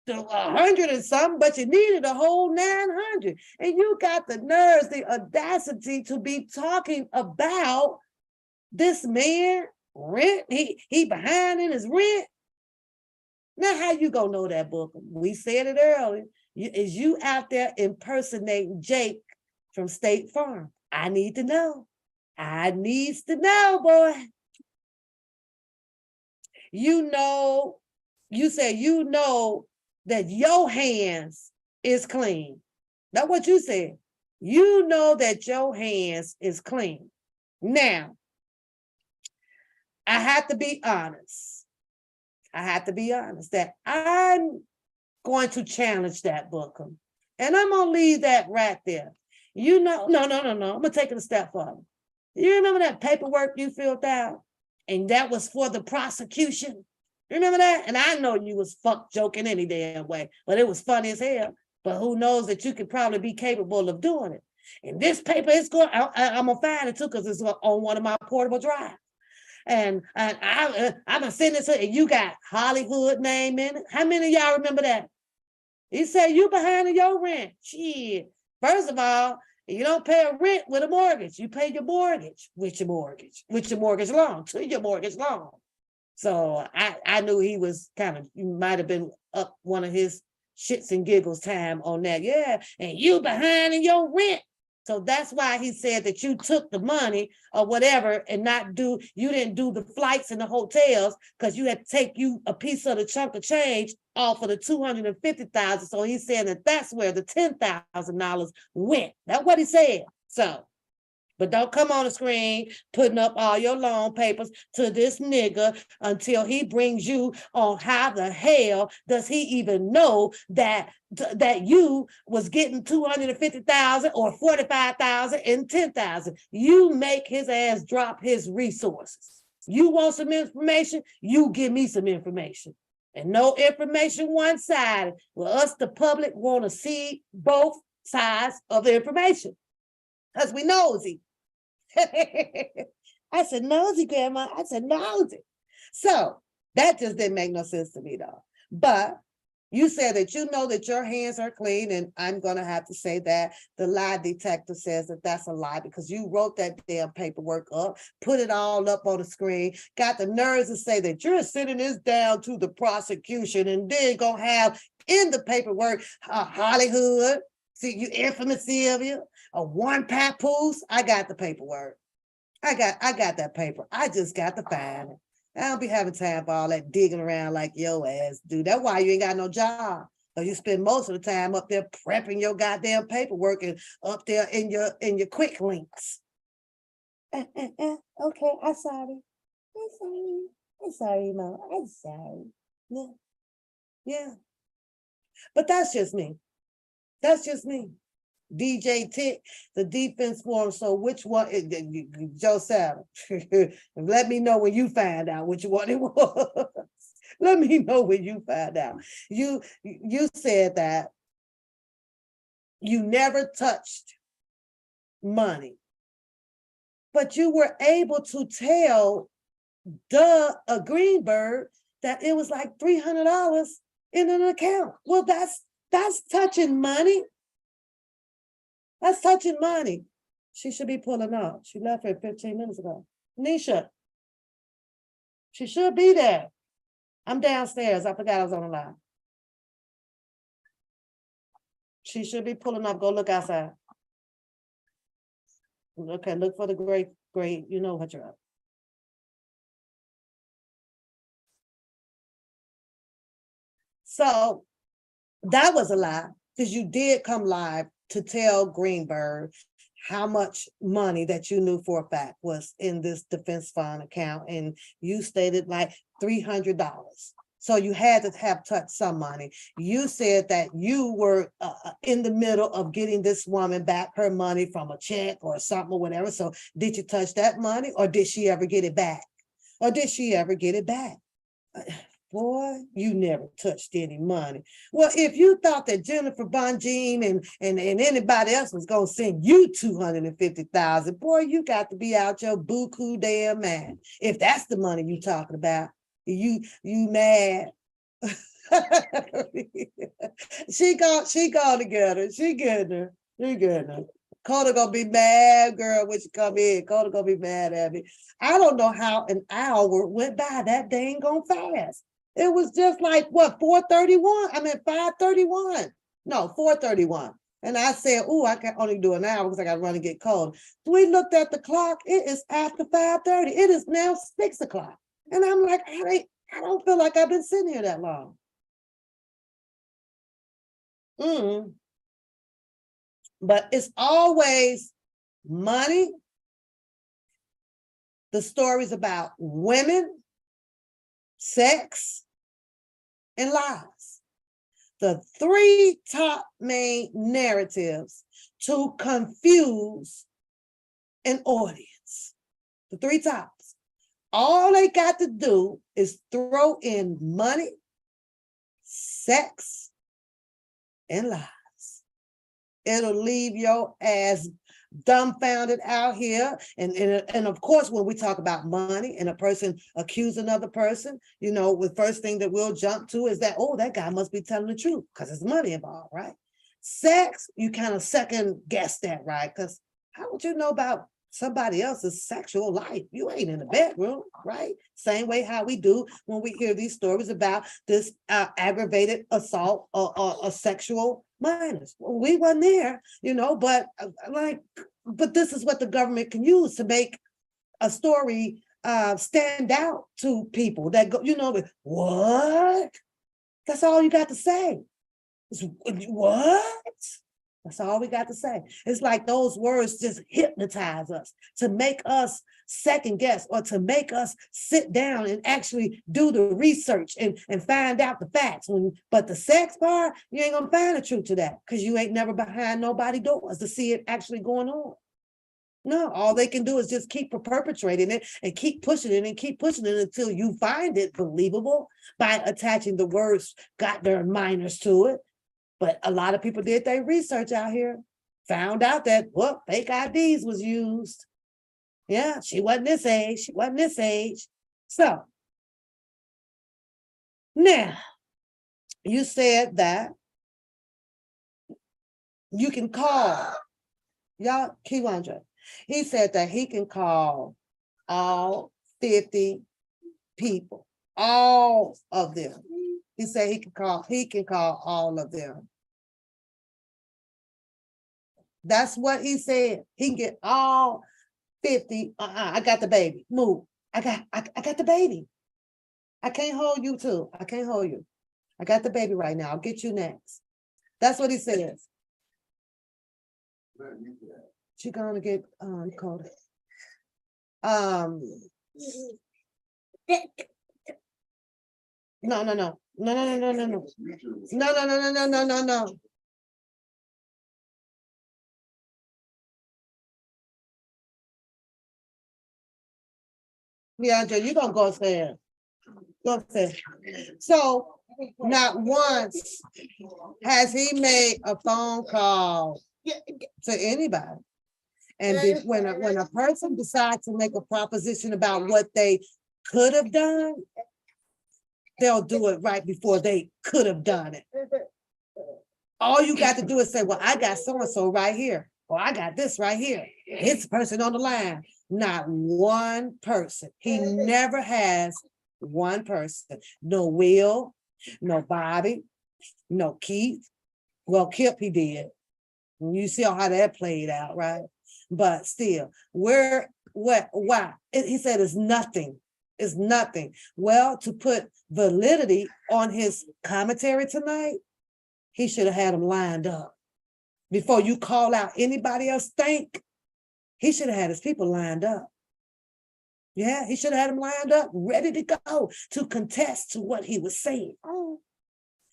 the 100 and something, but you needed a whole 900. And you got the nerves, the audacity to be talking about this man rent. He behind in his rent. Now, how you gonna know that, Bookum? We said it earlier. Is you out there impersonating Jake from State Farm? I need to know. I needs to know, boy. You say you know that your hands is clean. That's what you said. You know that your hands is clean. Now, I have to be honest. That I'm going to challenge that, Bookum. And I'm going to leave that right there. No. I'm going to take it a step further. You remember that paperwork you filled out? And that was for the prosecution. Remember that? And I know you was fuck joking any damn way, but it was funny as hell. But who knows that you could probably be capable of doing it. And this paper is going, I'm going to find it too, because it's on one of my portable drives. And I'm going to send this, and you got Hollywood name in it. How many of y'all remember that? He said, you behind in your rent. Shit. First of all, you don't pay a rent with a mortgage. You pay your mortgage with your mortgage loan, to your mortgage loan. So I knew he was he might have been up one of his shits and giggles time on that. Yeah, and you behind in your rent. So that's why he said that you took the money or whatever and you didn't do the flights and the hotels because you had to take you a piece of the chunk of change off of the $250,000. So he's saying that that's where the $10,000 went. That's what he said. So, but don't come on the screen putting up all your loan papers to this nigga until he brings you on how the hell does he even know that you was getting $250,000 or $45,000 and $10,000. You make his ass drop his resources. You want some information? You give me some information. And no information one-sided. Well, us, the public, want to see both sides of the information because we nosy. I said, nosy, Grandma. I said, nosy. So that just didn't make no sense to me, though. But you said that you know that your hands are clean, and I'm going to have to say that the lie detector says that that's a lie because you wrote that damn paperwork up, put it all up on the screen, got the nerves to say that you're sending this down to the prosecution, and then going to have in the paperwork Hollywood, see you infamous Sylvia, a one papoose. I got the paperwork. I got that paper. I just got to find it. I don't be having time for all that digging around like your ass do. That's why you ain't got no job. Because you spend most of the time up there prepping your goddamn paperwork and up there in your quick links. Okay, I'm sorry. I'm sorry, Mom. I'm sorry. Yeah. But that's just me. DJ Tick, the defense form. So which one, Joseph, let me know when you find out which one it was. Let me know when you find out. You said that you never touched money, but you were able to tell Greenberg that it was like $300 in an account. Well, that's touching money. That's touching money. She should be pulling up. She left here 15 minutes ago. Nisha, she should be there. I'm downstairs. I forgot I was on the line. She should be pulling up. Go look outside. Okay, look for the great. You know what you're up. So that was a lie because you did come live to tell Greenberg how much money that you knew for a fact was in this defense fund account, and you stated like $300. So you had to have touched some money. You said that you were in the middle of getting this woman back her money from a check or something or whatever. So did you touch that money, or did she ever get it back? Boy, you never touched any money. Well, if you thought that Jennifer Bonjean and anybody else was gonna send you $250,000, boy, you got to be out your buku damn mind. If that's the money you talking about, you mad. She gone together. She getting her. Coda gonna be mad, girl, when she come in. Coda gonna be mad at me. I don't know how an hour went by that dang gone fast. It was just like, what, 4:31? 5:31. No, 4:31. And I said, oh, I can only do an hour because I got to run and get cold. We looked at the clock. It is after 5:30. It is now 6 o'clock. And I'm like, I don't feel like I've been sitting here that long. But it's always money. The stories about women, sex, and lies. The three top main narratives to confuse an audience. The three tops. All they got to do is throw in money, sex, and lies. It'll leave your ass dumbfounded out here. And of course, when we talk about money and a person accuse another person, the first thing that we'll jump to is that, oh, that guy must be telling the truth because there's money involved, right? Sex, you kind of second guess that, right? Because how would you know about somebody else's sexual life? You ain't in the bedroom, right? Same way how we do when we hear these stories about this aggravated assault or sexual minors. We weren't there, but this is what the government can use to make a story stand out to people that go, what? That's all you got to say. What? That's all we got to say. It's like those words just hypnotize us to make us second guess or to make us sit down and actually do the research and find out the facts. But the sex part, you ain't gonna find the truth to that because you ain't never behind nobody's doors to see it actually going on. No, all they can do is just keep perpetrating it and keep pushing it and keep pushing it until you find it believable by attaching the words got their minors to it. But a lot of people did their research out here, found out that, well, fake IDs was used. Yeah, she wasn't this age, she wasn't this age. So now, you said that you can call, y'all, Kiwandra, he said that he can call all 50 people, all of them. He said he can call all of them. That's what he said. He can get all 50. I got the baby. Move. I got the baby. I can't hold you too. I can't hold you. I got the baby right now. I'll get you next. That's what he says. She gonna get called. No. No. Yeah, you're gonna go upstairs. Go upstairs. So not once has he made a phone call to anybody. And when a person decides to make a proposition about what they could have done, they'll do it right before they could have done it. All you got to do is say, well, I got so-and-so right here, or I got this right here. It's the person on the line. Not one person. He never has one person. No Will, no Bobby, no Keith. Well, Kip, he did. You see how that played out, right? But still, why? He said it's nothing. It's nothing. Well, to put validity on his commentary tonight, he should have had them lined up. Before you call out anybody else, he should have had his people lined up. Yeah, he should have had them lined up, ready to go to contest to what he was saying.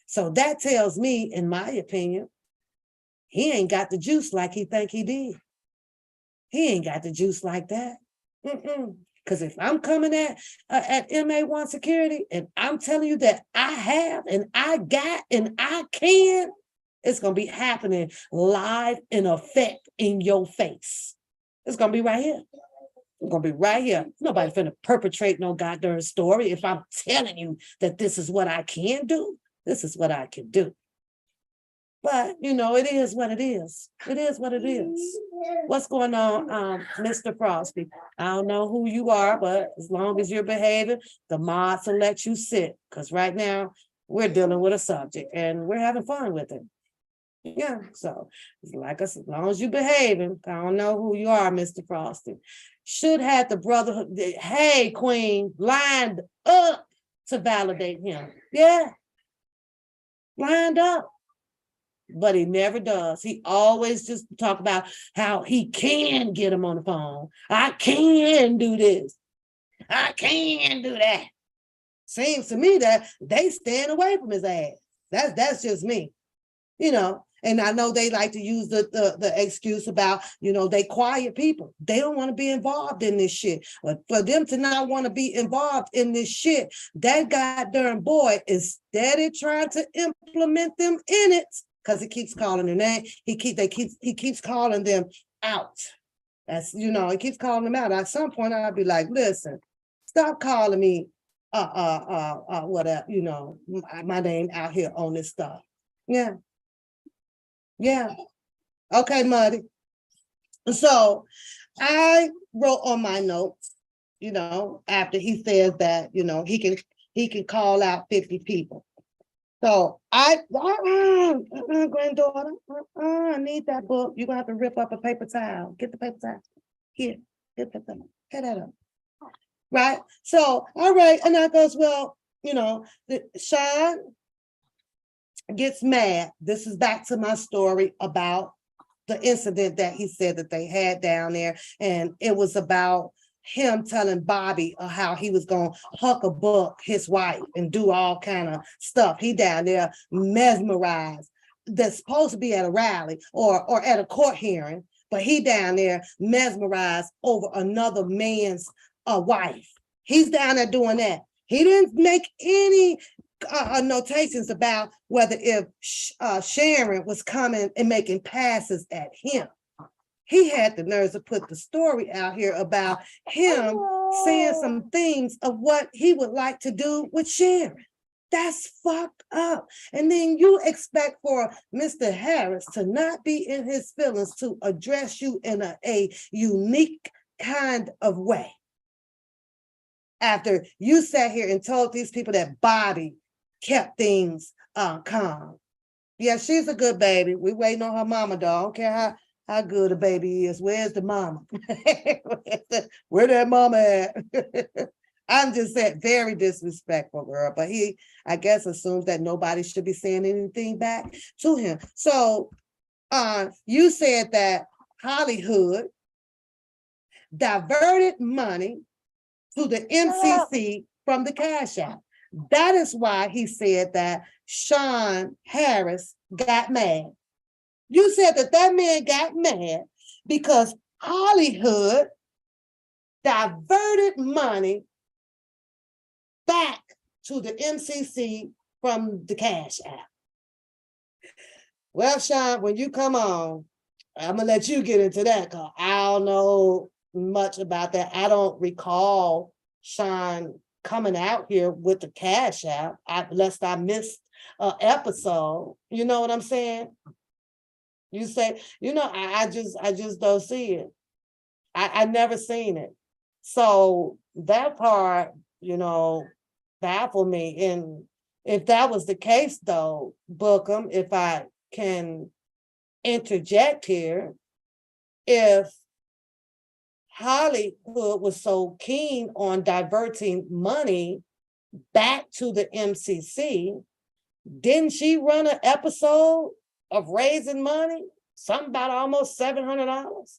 So that tells me, in my opinion, he ain't got the juice like he think he did. He ain't got the juice like that. Because if I'm coming at MA1 security and I'm telling you that I have and I got and I can, it's going to be happening live in effect in your face. It's going to be right here. It's going to be right here. Nobody finna perpetrate no goddamn story. If I'm telling you that this is what I can do, this is what I can do. But, it is what it is. It is what it is. What's going on, Mr. Frosty? I don't know who you are, but as long as you're behaving, the mods will let you sit. Because right now, we're dealing with a subject and we're having fun with it. Yeah, so as long as you're behaving, I don't know who you are, Mr. Frosty. Should have the brotherhood, hey, Queen, lined up to validate him. Yeah, lined up. But he never does. He always just talk about how he can get him on the phone. I can do this. I can do that. Seems to me that they stand away from his ass. That's just me, And I know they like to use the excuse about, they quiet people. They don't want to be involved in this shit. But for them to not want to be involved in this shit, that goddamn boy is steady trying to implement them in it. Because he keeps calling their name. He keeps calling them out. That's, he keeps calling them out. At some point, I'll be like, listen, stop calling me whatever, my name out here on this stuff. Yeah. Okay, Muddy. So I wrote on my notes, after he says that, he can call out 50 people. So granddaughter, I need that book. You're gonna have to rip up a paper towel. Get the paper towel. Here, get that up. Right? So, all right, and that goes, well, Shawn gets mad. This is back to my story about the incident that he said that they had down there. And it was about him telling Bobby how he was going to huck his wife and do all kind of stuff. He down there mesmerized. That's supposed to be at a rally or at a court hearing, but he down there mesmerized over another man's wife. He's down there doing that. He didn't make any notations about whether if Sharon was coming and making passes at him. He had the nerves to put the story out here about him saying some things of what he would like to do with Sharon. That's fucked up. And then you expect for Mr. Harris to not be in his feelings to address you in a unique kind of way. After you sat here and told these people that Bobby kept things calm. Yeah, she's a good baby. We waiting on her mama, though. I don't care how good a baby is. Where's the mama? Where that mama at? I'm just saying, very disrespectful, girl. But he, I guess, assumes that nobody should be saying anything back to him. So you said that Hollywood diverted money to the MCC from the Cash App. That is why he said that Shawn Harris got mad. You said that man got mad because Hollywood diverted money back to the MCC from the Cash App. Well, Shawn, when you come on, I'm gonna let you get into that because I don't know much about that. I don't recall Shawn coming out here with the Cash App, unless I missed an episode. You know what I'm saying? You say, I just don't see it. I never seen it. So that part, baffled me. And if that was the case, though, Bookum, if I can interject here, if Hollywood was so keen on diverting money back to the MCC, didn't she run an episode of raising money? Something about almost $700.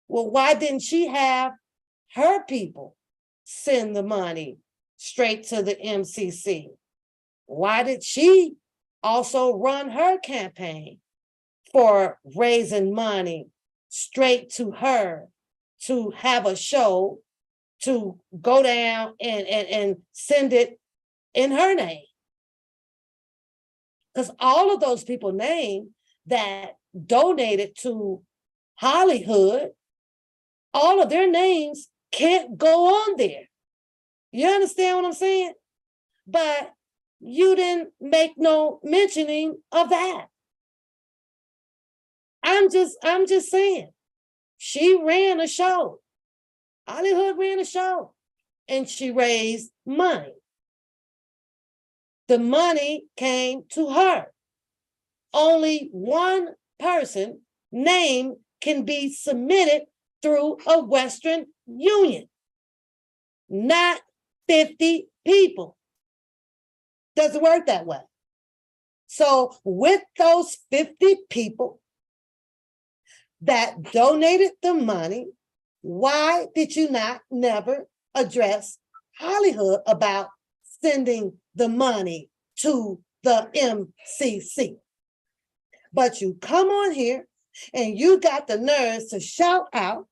Well, why didn't she have her people send the money straight to the MCC? Why did she also run her campaign for raising money straight to her to have a show to go down and send it in her name? Because all of those people named that donated to Hollywood, all of their names can't go on there. You understand what I'm saying? But you didn't make no mentioning of that. I'm just saying, she ran a show. Hollywood ran a show and she raised money. The money came to her. Only one person name can be submitted through a Western Union, not 50 people. Doesn't work that way. So with those 50 people that donated the money, why did you not never address Hollywood about sending the money to the MCC? But you come on here and you got the nerves to shout out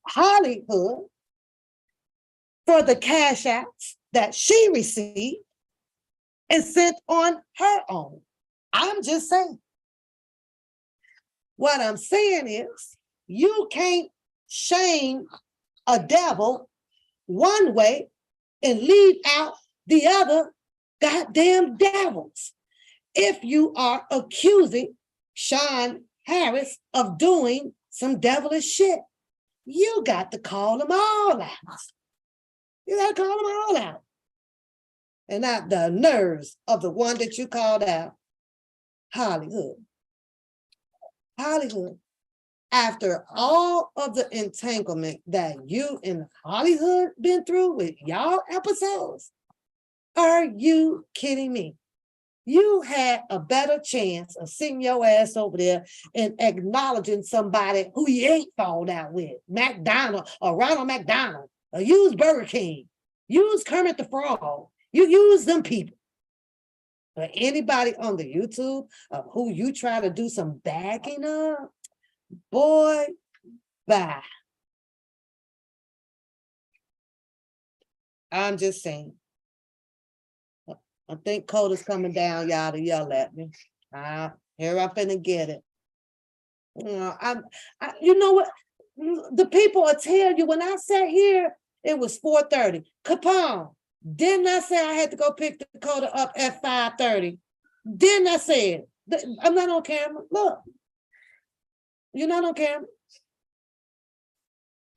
Hollywood for the cash apps that she received and sent on her own. I'm just saying. What I'm saying is, you can't shame a devil one way and leave out the other goddamn devils. If you are accusing Shawn Harris of doing some devilish shit, you got to call them all out. You got to call them all out. And not the nerves of the one that you called out, Hollywood. Hollywood. After all of the entanglement that you and Hollywood been through with y'all episodes, are you kidding me? You had a better chance of sitting your ass over there and acknowledging somebody who you ain't fallen out with, McDonald or Ronald McDonald, or use Burger King, use Kermit the Frog. You use them people. But anybody on the YouTube of who you try to do some backing of, Boy, bye. I'm just saying. I think Coda's coming down, y'all, to yell at me. Here up and get it. You know what? The people will tell you when I sat here, it was 4:30. Capone. Didn't I say I had to go pick Dakota up at 5:30? Didn't I say it? I'm not on camera. Look. You're not on camera.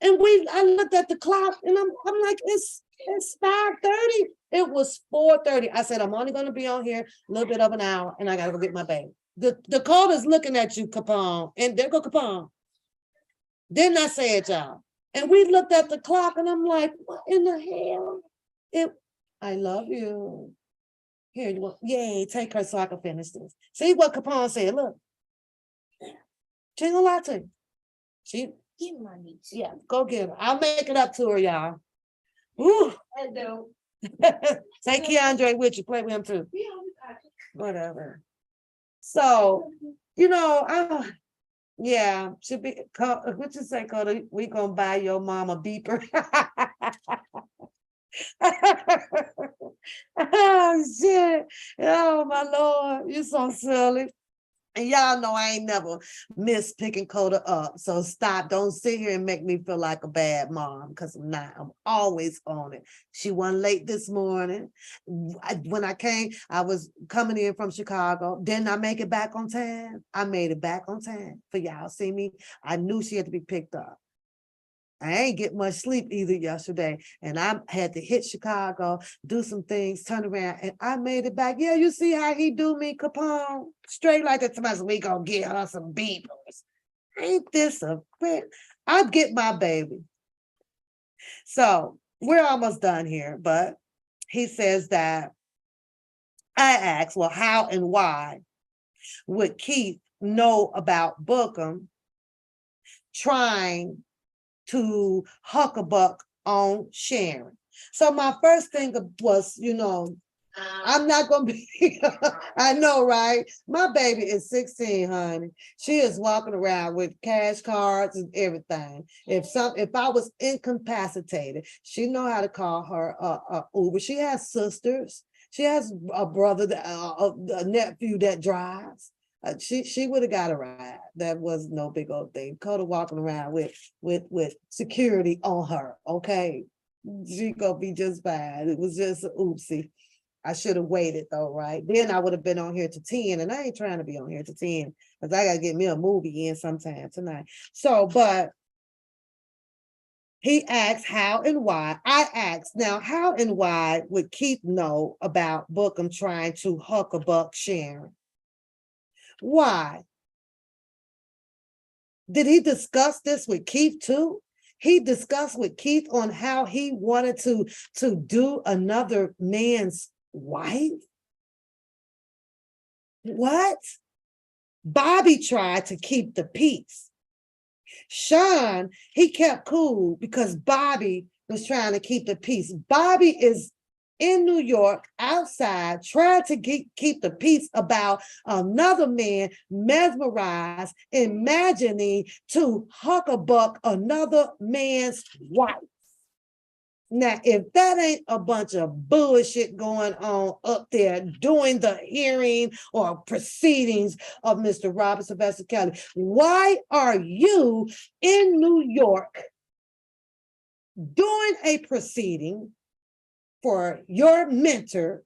And I looked at the clock and I'm like, it's 5:30. It was 4:30. I said, I'm only gonna be on here a little bit of an hour and I gotta go get my baby. Dakota's looking at you, Capone, and there go Capone. Didn't I say it, y'all? And we looked at the clock and I'm like, what in the hell? I love you. Here, you want, yay, take her so I can finish this. See what Capone said, look. She ain't gonna lie to you. Yeah, go get her. I'll make it up to her, y'all. Ooh. I don't. Take Keandre with you, play with him too. Whatever. So, yeah, should be, what you say, Coda? We gonna buy your mama beeper. Oh, shit. Oh, my Lord, you're so silly. And y'all know I ain't never missed picking Coda up. So stop. Don't sit here and make me feel like a bad mom, because I'm not. I'm always on it. She wasn't late this morning. When I came, I was coming in from Chicago. Didn't I make it back on time? I made it back on time for y'all. See me? I knew she had to be picked up. I ain't get much sleep either yesterday. And I had to hit Chicago, do some things, turn around, and I made it back. Yeah, you see how he do me, Capone? Straight like that. Somebody, we gonna get her some beepers. Ain't this a bit? I'll get my baby. So we're almost done here, but he says that I asked, well, how and why would Keith know about Bookum trying to huckabuck on Sharon? So my first thing was, I'm not gonna be, I know, right? My baby is 16, honey. She is walking around with cash cards and everything. If I was incapacitated, she know how to call her Uber. She has sisters. She has a brother, a nephew that drives. She would have got a ride. That was no big old thing. Coda walking around with security on her. Okay, she gonna be just fine. It was just a oopsie. I should have waited though, right? Then I would have been on here to 10, and I ain't trying to be on here to 10 because I gotta get me a movie in sometime tonight. So, but he asked how and why. I asked, now how and why would Keith know about Bookum trying to huckabuck Sharon? Why? Did he discuss this with Keith too? He discussed with Keith on how he wanted to do another man's wife? What? Bobby tried to keep the peace. Shawn, he kept cool because Bobby was trying to keep the peace. Bobby is in New York, outside, trying to keep the peace about another man mesmerized, imagining to huckabuck another man's wife. Now, if that ain't a bunch of bullshit going on up there during the hearing or proceedings of Mr. Robert Sylvester Kelly, why are you in New York doing a proceeding for your mentor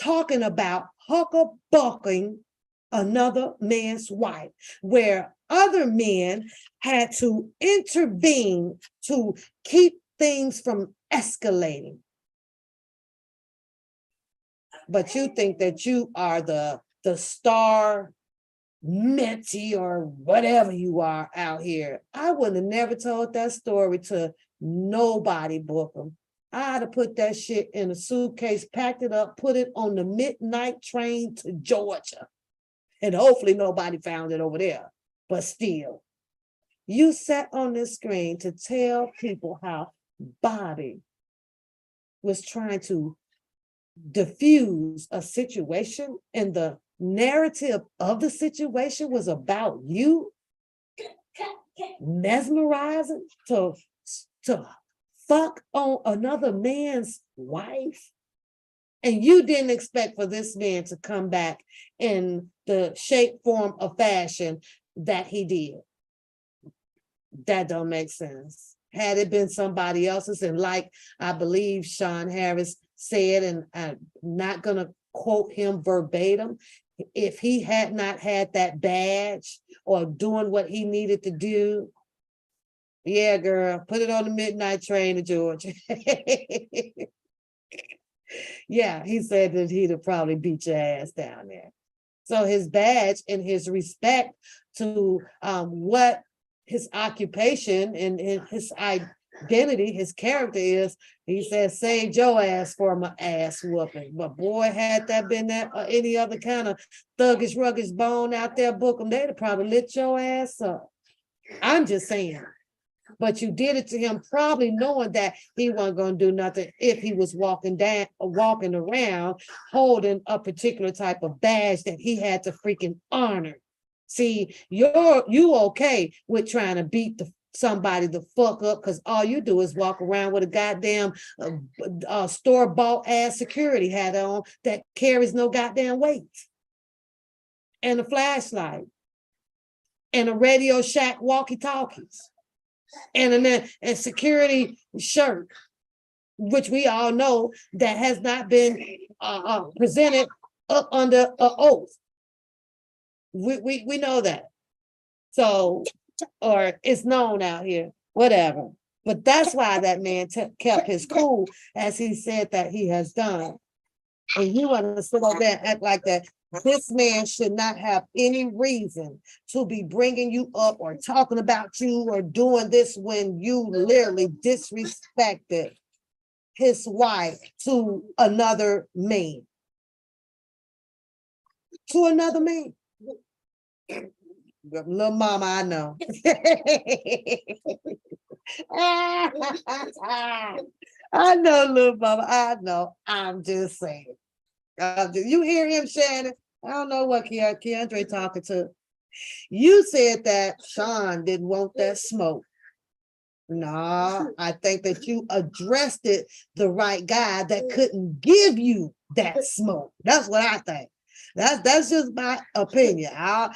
talking about huckabucking another man's wife, where other men had to intervene to keep things from escalating? But you think that you are the star mentee or whatever you are out here. I would have never told that story to nobody, Bookum. I'd have put that shit in a suitcase, packed it up, put it on the midnight train to Georgia. And hopefully nobody found it over there. But still, you sat on this screen to tell people how Bobby was trying to diffuse a situation, and the narrative of the situation was about you. mesmerizing to fuck on another man's wife? And you didn't expect for this man to come back in the shape, form, or fashion that he did. That don't make sense. Had it been somebody else's, and like I believe Shawn Harris said, and I'm not gonna quote him verbatim, if he had not had that badge or doing what he needed to do, yeah, girl, put it on the midnight train to Georgia. Yeah, he said that he'd have probably beat your ass down there. So his badge and his respect to what his occupation and his identity, his character is, he says, saved your ass from an ass whooping. But boy, had that been that or any other kind of thuggish, ruggish bone out there, Bookum, they'd have probably lit your ass up. I'm just saying. But you did it to him, probably knowing that he wasn't going to do nothing if he was walking around holding a particular type of badge that he had to freaking honor. See, you okay with trying to beat somebody the fuck up because all you do is walk around with a goddamn store-bought ass security hat on that carries no goddamn weight, and a flashlight, and a Radio Shack walkie-talkies, and a security shirt, which we all know that has not been presented up under an oath. We know that. So, or it's known out here, whatever. But that's why that man kept his cool, as he said that he has done. And you want to sit over there and act like that. This man should not have any reason to be bringing you up or talking about you or doing this when you literally disrespected his wife to another man. To another man. Little mama, I know. I know, little mama, I know. I'm just saying. You hear him, Shannon? I don't know what Keandre talking to. You said that Shawn didn't want that smoke. No, I think that you addressed it the right guy that couldn't give you that smoke. That's what I think. That's just my opinion. I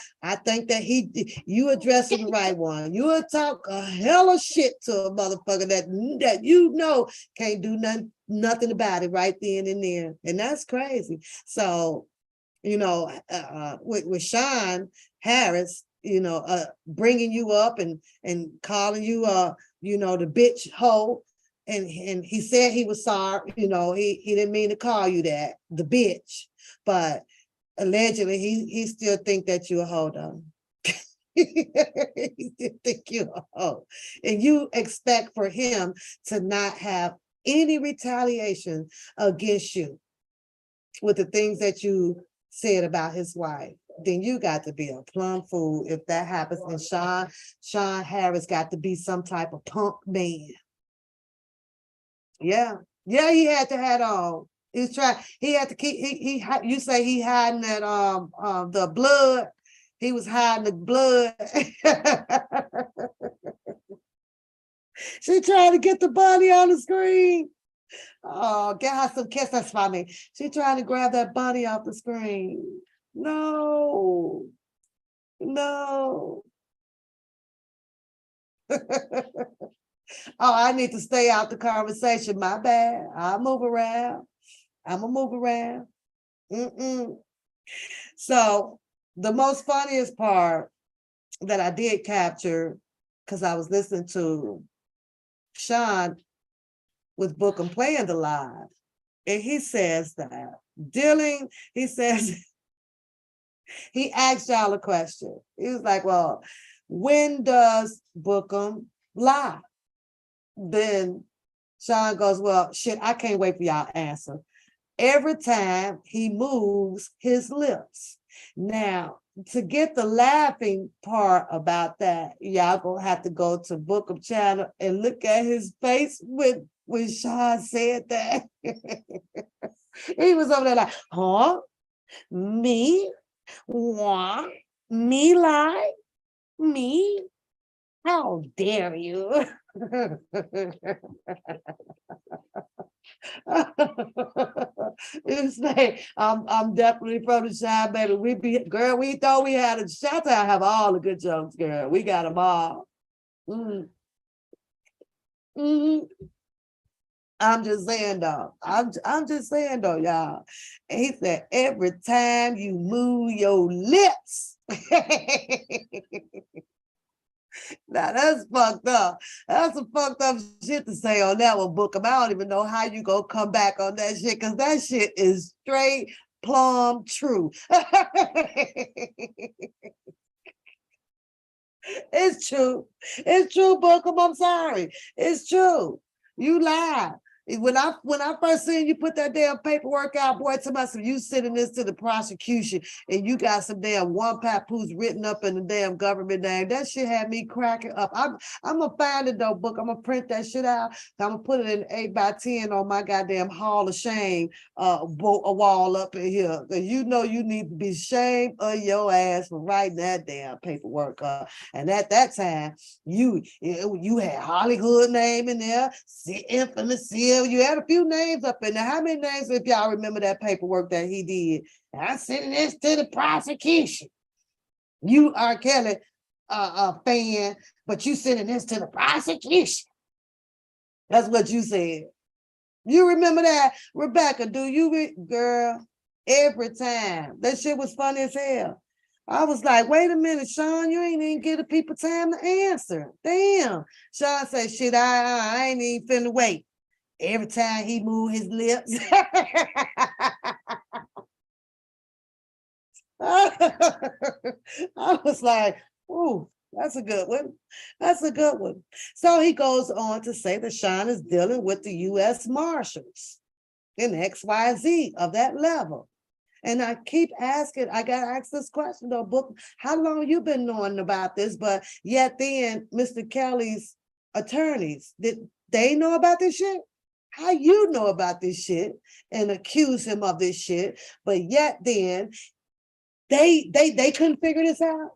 think that you addressed the right one. You would talk a hell of shit to a motherfucker that you know can't do nothing about it right then and there. And that's crazy. So, you know, with Shawn Harris, you know, bringing you up and calling you, you know, the bitch hoe. And he said he was sorry, you know, he didn't mean to call you that, the bitch. But allegedly, he still think that you're a hoe, though. He still think you're a hoe. And you expect for him to not have any retaliation against you with the things that you said about his wife. Then you got to be a plum fool if that happens. And Shawn Harris got to be some type of punk man. Yeah. Yeah, he had to have on. He had to keep, you say he hiding that, the blood. He was hiding the blood. She tried to get the bunny on the screen. Oh, get her some kisses for me. She trying to grab that bunny off the screen. No. Oh, I need to stay out the conversation. My bad. I'll move around. I'm gonna move around. So the most funniest part that I did capture, because I was listening to Shawn with Bookum playing the live, and he says that he says, he asked y'all a question. He was like, well, when does Bookum lie? Then Shawn goes, well, shit, I can't wait for y'all to answer. Every time he moves his lips. Now, to get the laughing part about that, y'all gonna have to go to Bookum channel and look at his face when Shawn said that. He was over there like, huh? Me? What? Me lie? Me? How dare you? It's like, I'm definitely from the side, baby. Girl, we thought we had a shout out, have all the good jokes, girl. We got them all. Mm. Mhm. I'm just saying though. I'm just saying though, y'all. And he said, every time you move your lips. Now that's fucked up. That's some fucked up shit to say on that one, Bookum. I don't even know how you gonna come back on that shit, because that shit is straight plumb true. It's true. It's true, Bookum. I'm sorry. It's true. You lied. When I first seen you put that damn paperwork out, boy, to myself, you sending this to the prosecution and you got some damn one papoose written up in the damn government name. That shit had me cracking up. I'm gonna find it though, book. I'm gonna print that shit out. I'm gonna put it in 8x10 on my goddamn Hall of Shame a wall up in here. Cause you know you need to be ashamed of your ass for writing that damn paperwork up. And at that time, you had Hollywood name in there, infamous Seal. You had a few names up in there. How many names, if y'all remember that paperwork that he did? I sent this to the prosecution. You are Kelly fan, but you sending this to the prosecution. That's what you said. You remember that, Rebecca? Do you, girl? Every time that shit was funny as hell. I was like, wait a minute, Shawn, you ain't even give the people time to answer. Damn. Shawn said, shit, I ain't even finna wait. Every time he moved his lips. I was like, ooh, that's a good one. That's a good one. So he goes on to say that Shawn is dealing with the U.S. Marshals in XYZ of that level. And I keep asking, I got to ask this question though, Book, how long you been knowing about this? But yet then Mr. Kelly's attorneys, did they know about this shit? How you know about this shit and accuse him of this shit, but yet then they couldn't figure this out?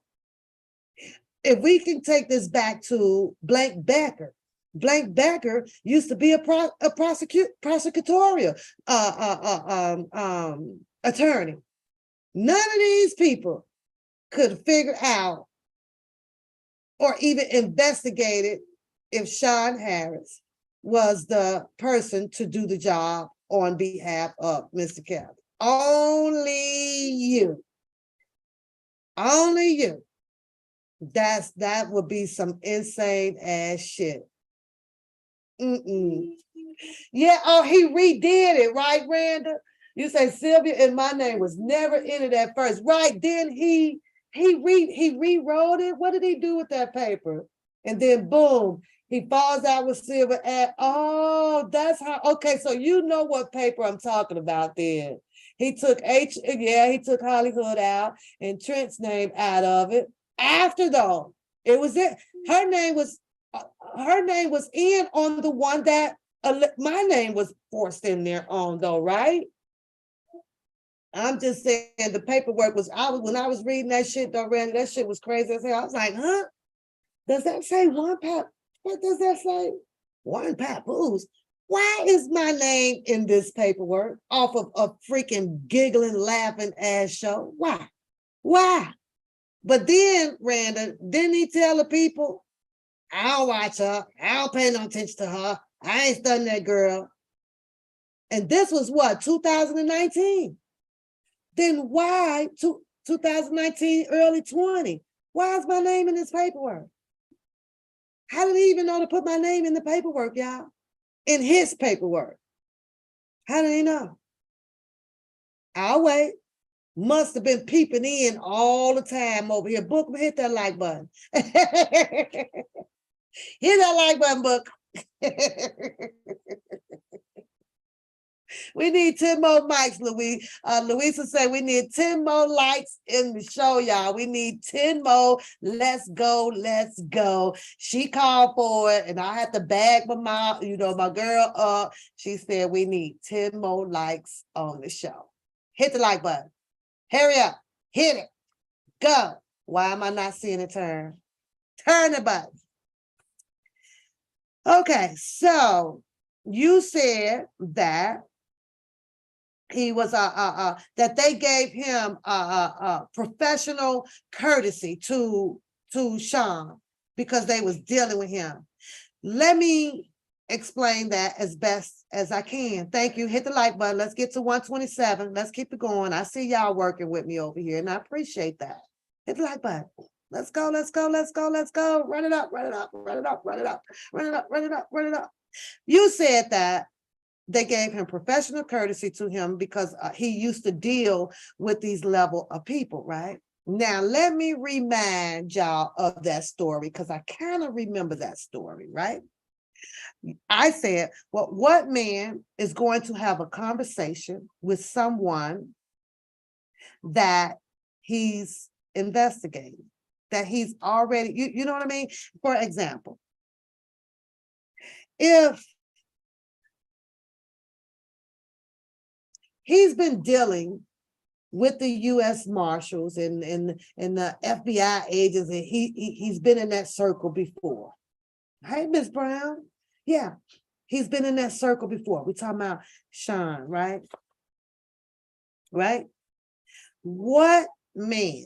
If we can take this back to Blank Becker. Blank Becker used to be a prosecutorial attorney. None of these people could figure out or even investigate if Shawn Harris was the person to do the job on behalf of Mr. Kelly. Only you. Only you. That would be some insane ass shit. Yeah, oh, he redid it, right, Randa? You say Sylvia and my name was never in it at first, right? Then he rewrote it. What did he do with that paper? And then boom, he falls out with Sylvia. Oh, that's how. Okay, so you know what paper I'm talking about. Then he took he took Hollywood out and Trent's name out of it. After though, it was it. Her name was in on the one that my name was forced in there on though, right? I'm just saying the paperwork was, when I was reading that shit though, Randy, that shit was crazy as hell. I was like, huh? Does that say one pap? What does that say? One papoose. Why is my name in this paperwork off of a freaking giggling, laughing ass show? Why? Why? But then, Randa, didn't he tell the people, I don't watch her, I don't pay no attention to her, I ain't studying that girl. And this was what, 2019? Then why, 2019, early 20, why is my name in this paperwork? How did he even know to put my name in the paperwork, y'all? In his paperwork. How did he know? I'll wait. Must have been peeping in all the time over here. Book, hit that like button. Hit that like button, Book. We need 10 more mics, Louise. Louisa said we need 10 more likes in the show, y'all. We need 10 more. Let's go, let's go. She called for it, and I had to bag my mom, my girl up. She said we need 10 more likes on the show. Hit the like button. Hurry up. Hit it. Go. Why am I not seeing it turn? Turn the button. Okay, so you said that he was that they gave him professional courtesy to Shawn because they was dealing with him. Let me explain that as best as I can. Thank you. Hit the like button. Let's get to 127. Let's keep it going. I see y'all working with me over here, and I appreciate that. Hit the like button. Let's go, let's go, let's go, let's go. Run it up, run it up, run it up, run it up, run it up, run it up, run it up. You said that they gave him professional courtesy to him because he used to deal with these level of people, right? Now, let me remind y'all of that story because I kind of remember that story, right? I said, well, what man is going to have a conversation with someone that he's investigating, that he's already, you know what I mean? For example, if he's been dealing with the U.S. Marshals and the FBI agents, and he's been in that circle before. Hey, Miss Brown. Yeah, he's been in that circle before. We're talking about Shawn, right? Right? What man,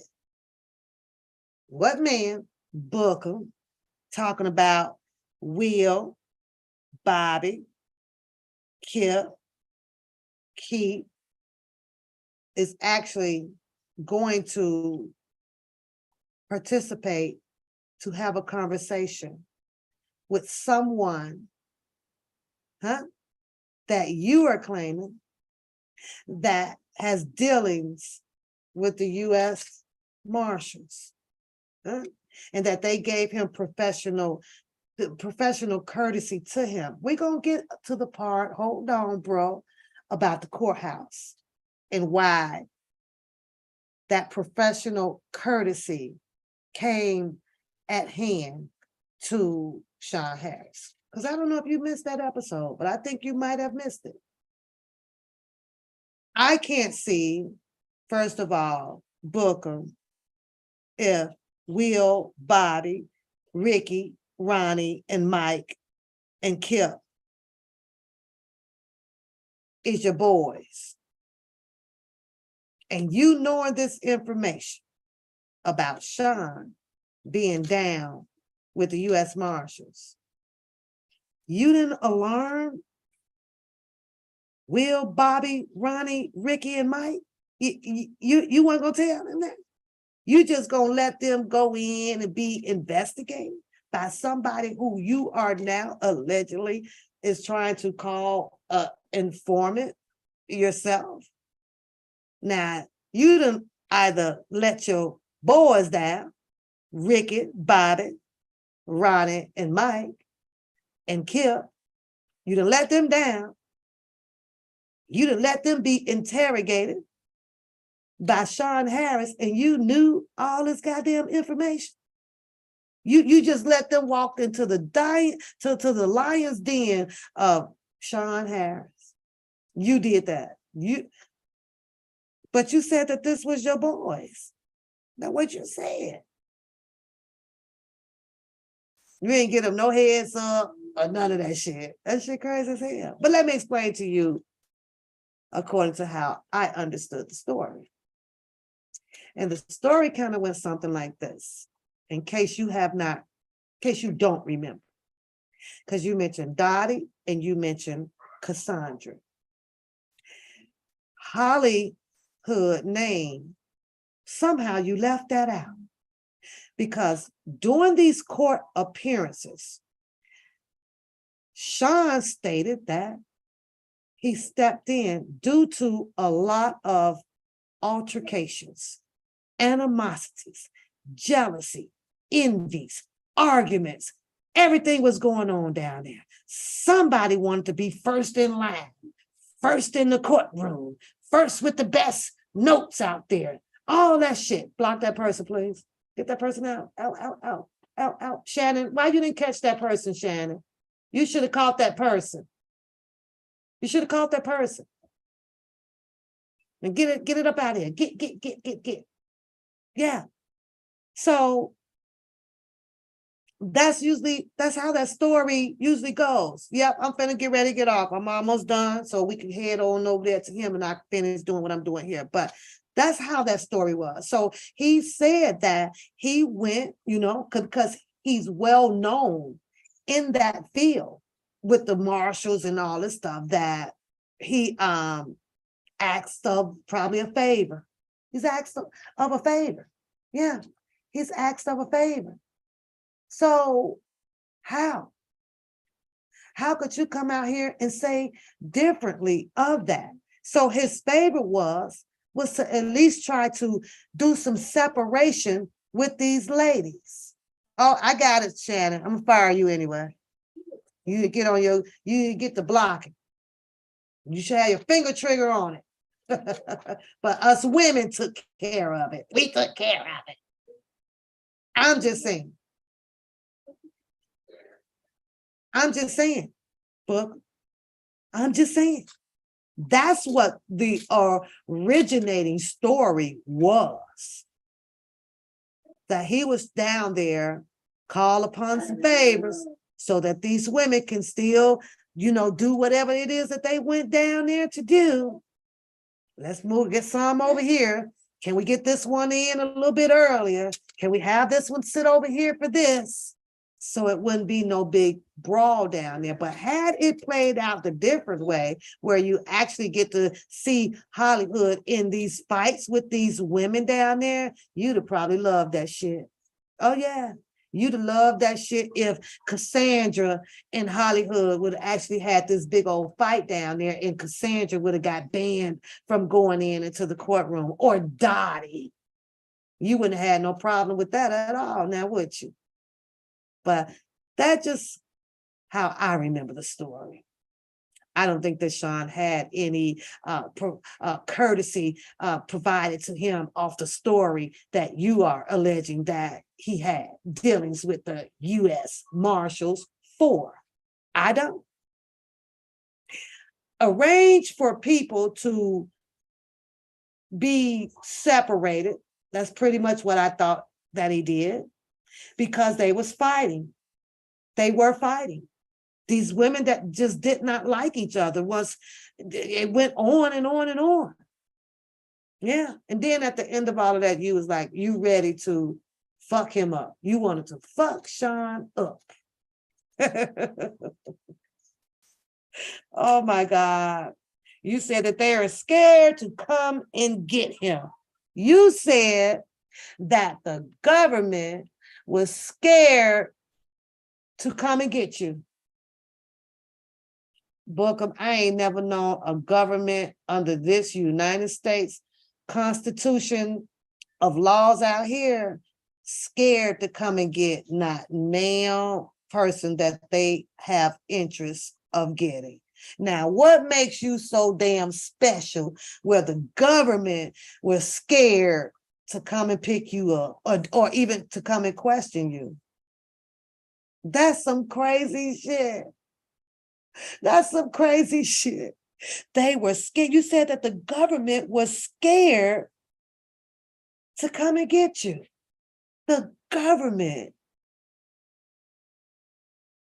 Bookum, talking about Will, Bobby, Kip, Keith, is actually going to participate to have a conversation with someone, that you are claiming that has dealings with the U.S. Marshals, and that they gave him professional courtesy to him. We're gonna get to the part, hold on, bro, about the courthouse and why that professional courtesy came at hand to Shawn Harris. Because I don't know if you missed that episode, but I think you might have missed it. I can't see, first of all, Bookum, if Will, Bobby, Ricky, Ronnie, and Mike, and Kip is your boys. And you knowing this information about Shawn being down with the U.S. Marshals, you didn't alarm Will, Bobby, Ronnie, Ricky, and Mike? You weren't gonna tell them that? You just gonna let them go in and be investigated by somebody who you are now allegedly is trying to call an informant yourself? Now, you done either let your boys down, Ricky, Bobby, Ronnie, and Mike, and Kip. You done let them down. You done let them be interrogated by Shawn Harris, and you knew all this goddamn information. You just let them walk into the the lion's den of Shawn Harris. You did that. But you said that this was your boys. That's what you said. You ain't get them no heads up or none of that shit. That shit crazy as hell. But let me explain to you according to how I understood the story. And the story kind of went something like this, in case you don't remember. Because you mentioned Dottie and you mentioned Cassandra. Hollywood name, somehow you left that out. Because during these court appearances, Shawn stated that he stepped in due to a lot of altercations, animosities, jealousy, envies, arguments. Everything was going on down there. Somebody wanted to be first in line, first in the courtroom, first with the best notes out there. All that shit. Block that person, please. Get that person out. Out. Shannon, why you didn't catch that person, Shannon? You should have caught that person. You should have caught that person. And get it up out of here. Get. Yeah. So that's how that story usually goes. Yep, I'm finna get ready to get off. I'm almost done, so we can head on over there to him and I can finish doing what I'm doing here. But that's how that story was. So he said that he went, because he's well known in that field with the marshals and all this stuff, that he asked of probably a favor. He's asked of a favor. Yeah, he's asked of a favor. So how? How could you come out here and say differently of that? So his favor was to at least try to do some separation with these ladies. Oh, I got it, Shannon. I'm gonna fire you anyway. You get the blocking. You should have your finger trigger on it. But us women took care of it. We took care of it. I'm just saying. Book. I'm just saying. That's what the originating story was. That he was down there, call upon some favors so that these women can still, do whatever it is that they went down there to do. Let's get some over here. Can we get this one in a little bit earlier? Can we have this one sit over here for this? So it wouldn't be no big brawl down there. But had it played out the different way, where you actually get to see Hollywood in these fights with these women down there, you'd have probably loved that shit. Oh yeah, you'd have loved that shit if Cassandra and Hollywood would have actually had this big old fight down there, and Cassandra would have got banned from going into the courtroom, or Dottie. You wouldn't have had no problem with that at all, now would you? But that's just how I remember the story. I don't think that Shawn had any courtesy provided to him off the story that you are alleging that he had dealings with the U.S. Marshals for. I don't. Arrange for people to be separated. That's pretty much what I thought that he did. Because they was fighting. They were fighting. These women that just did not like each other, it went on and on and on. Yeah. And then at the end of all of that, you was like, you ready to fuck him up. You wanted to fuck Shawn up. Oh my God. You said that they are scared to come and get him. You said that the government was scared to come and get you. Bookum, I ain't never known a government under this United States Constitution of laws out here scared to come and get not now person that they have interest of getting. Now, what makes you so damn special where the government was scared to come and pick you up, or even to come and question you? That's some crazy shit. That's some crazy shit. They were scared. You said that the government was scared to come and get you. The government.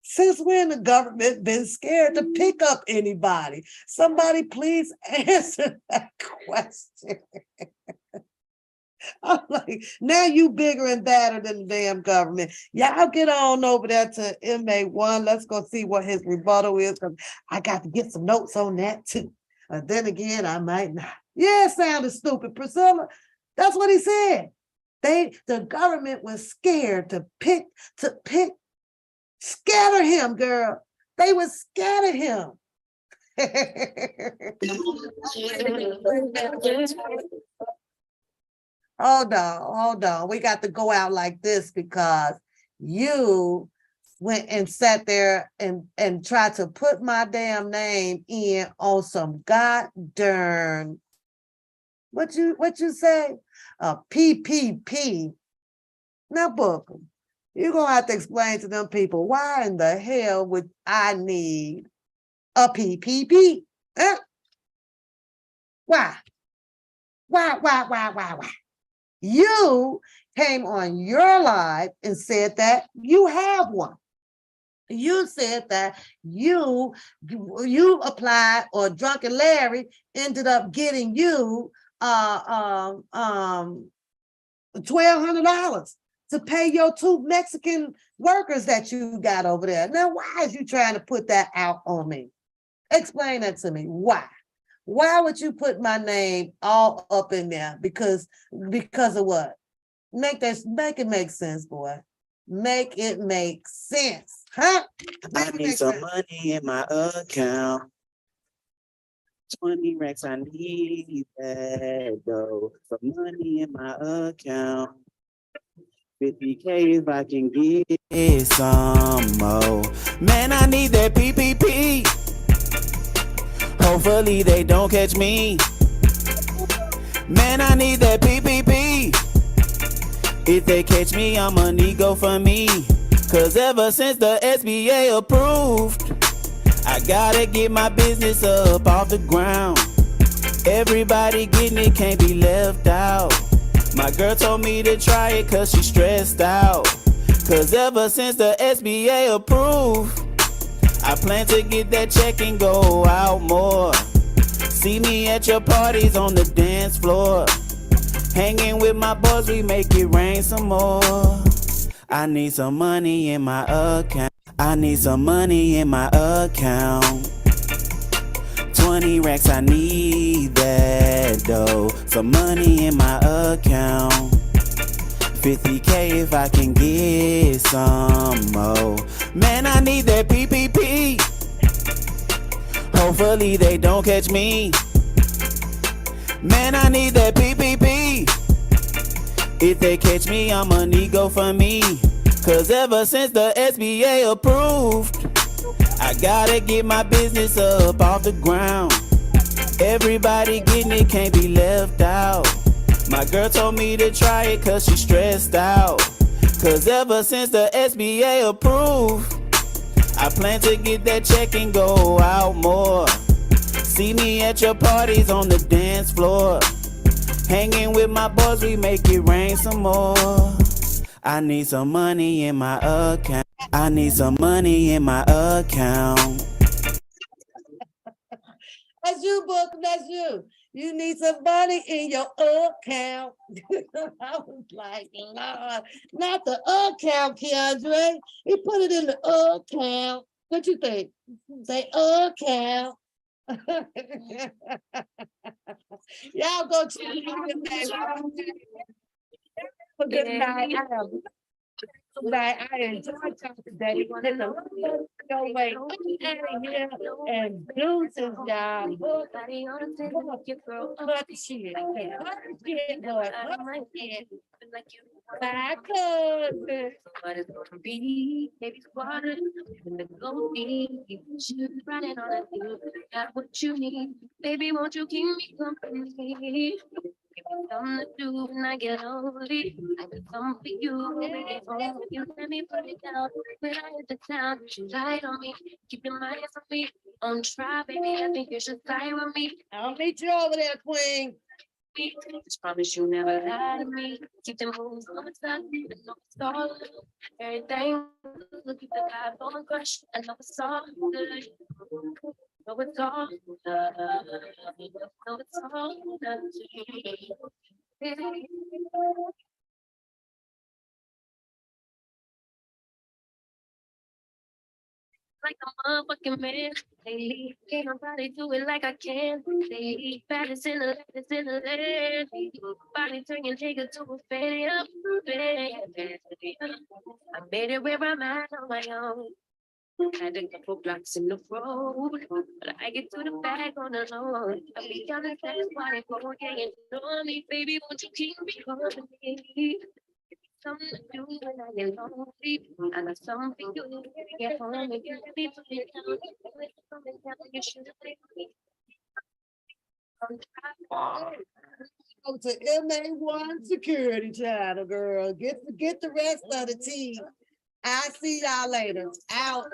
Since when the government been scared to pick up anybody? Somebody please answer that question. I'm like, now you bigger and badder than the damn government. Y'all get on over there to MA1. Let's go see what his rebuttal is, because I got to get some notes on that too. Then again, I might not. Yeah, it sounded stupid, Priscilla. That's what he said. The government was scared to scatter him, girl. They would scatter him. Hold on. We got to go out like this because you went and sat there and tried to put my damn name in on some goddamn, what you say? PPP. Now, Bookum, you're gonna have to explain to them people why in the hell would I need a PPP? Huh? Why? Why? You came on your live and said that you have one. You said that you applied, or Drunken Larry ended up getting you $1,200 to pay your 2 Mexican workers that you got over there. Now, why is you trying to put that out on me? Explain that to me. Why? Why would you put my name all up in there? Because of what? Make it make sense, boy. Make it make sense, huh? I need some money in my account. 20 racks, I need that though. Some money in my account. 50K if I can get some more. Man, I need that PPP. Hopefully they don't catch me. Man, I need that PPP. If they catch me, I'ma need GoFundMe. Cause ever since the SBA approved, I gotta get my business up off the ground. Everybody getting it, can't be left out. My girl told me to try it cause she stressed out. Cause ever since the SBA approved, I plan to get that check and go out more. See me at your parties on the dance floor. Hanging with my boys, we make it rain some more. I need some money in my account. I need some money in my account. 20 racks, I need that though. Some money in my account. 50K if I can get some more. Man, I need that PPP. Hopefully they don't catch me. Man, I need that PPP. If they catch me, I'ma need GoFundMe. Cause ever since the SBA approved, I gotta get my business up off the ground. Everybody getting it, can't be left out. My girl told me to try it cause she stressed out. Cause ever since the SBA approved, I plan to get that check and go out more. See me at your parties on the dance floor. Hanging with my boys, we make it rain some more. I need some money in my account. I need some money in my account. That's you, Bookum, that's you. You need some money in your account. I was like, Lord, not the account, Keandre. He put it in the account. What you think? Say account. Y'all go to good night. I enjoyed y'all today. Go away out of here and deuces, y'all. Cut shit. Cut shit, Lord. Cut shit. Bye, cousin. But it's gonna be maybe water in the go deep. You running on a deep. Got what you need, baby. Won't you keep me company? Give me something to do when I get lonely. I got something for you. Baby, home with you, let me put it down. When I hit the town, you lied on me. Keep your mind on me. On try, baby. I think you should side with me. I'll meet you over there, Queen. Just promise you never lie to me. Keep them moves on the side. I know it's all everything. Look at the vibe on the crush. I know it's all good. Know it's all love. Know it's all love. Like a motherfucking man lately. Can't nobody do it like I can lately. Baddest in the land. Body turning nigga to a fan. I made it where I'm at on my own. Had a couple blocks in the road, but I get to the bag on the low. I be on the fast why they go getting on me, baby. Won't you keep me company? Something to do when I get lonely. I got something to do. Get home and you let me put it down. You should have played me. Go to MA1 security channel, girl. Get the rest of the team. I'll see y'all later. Out.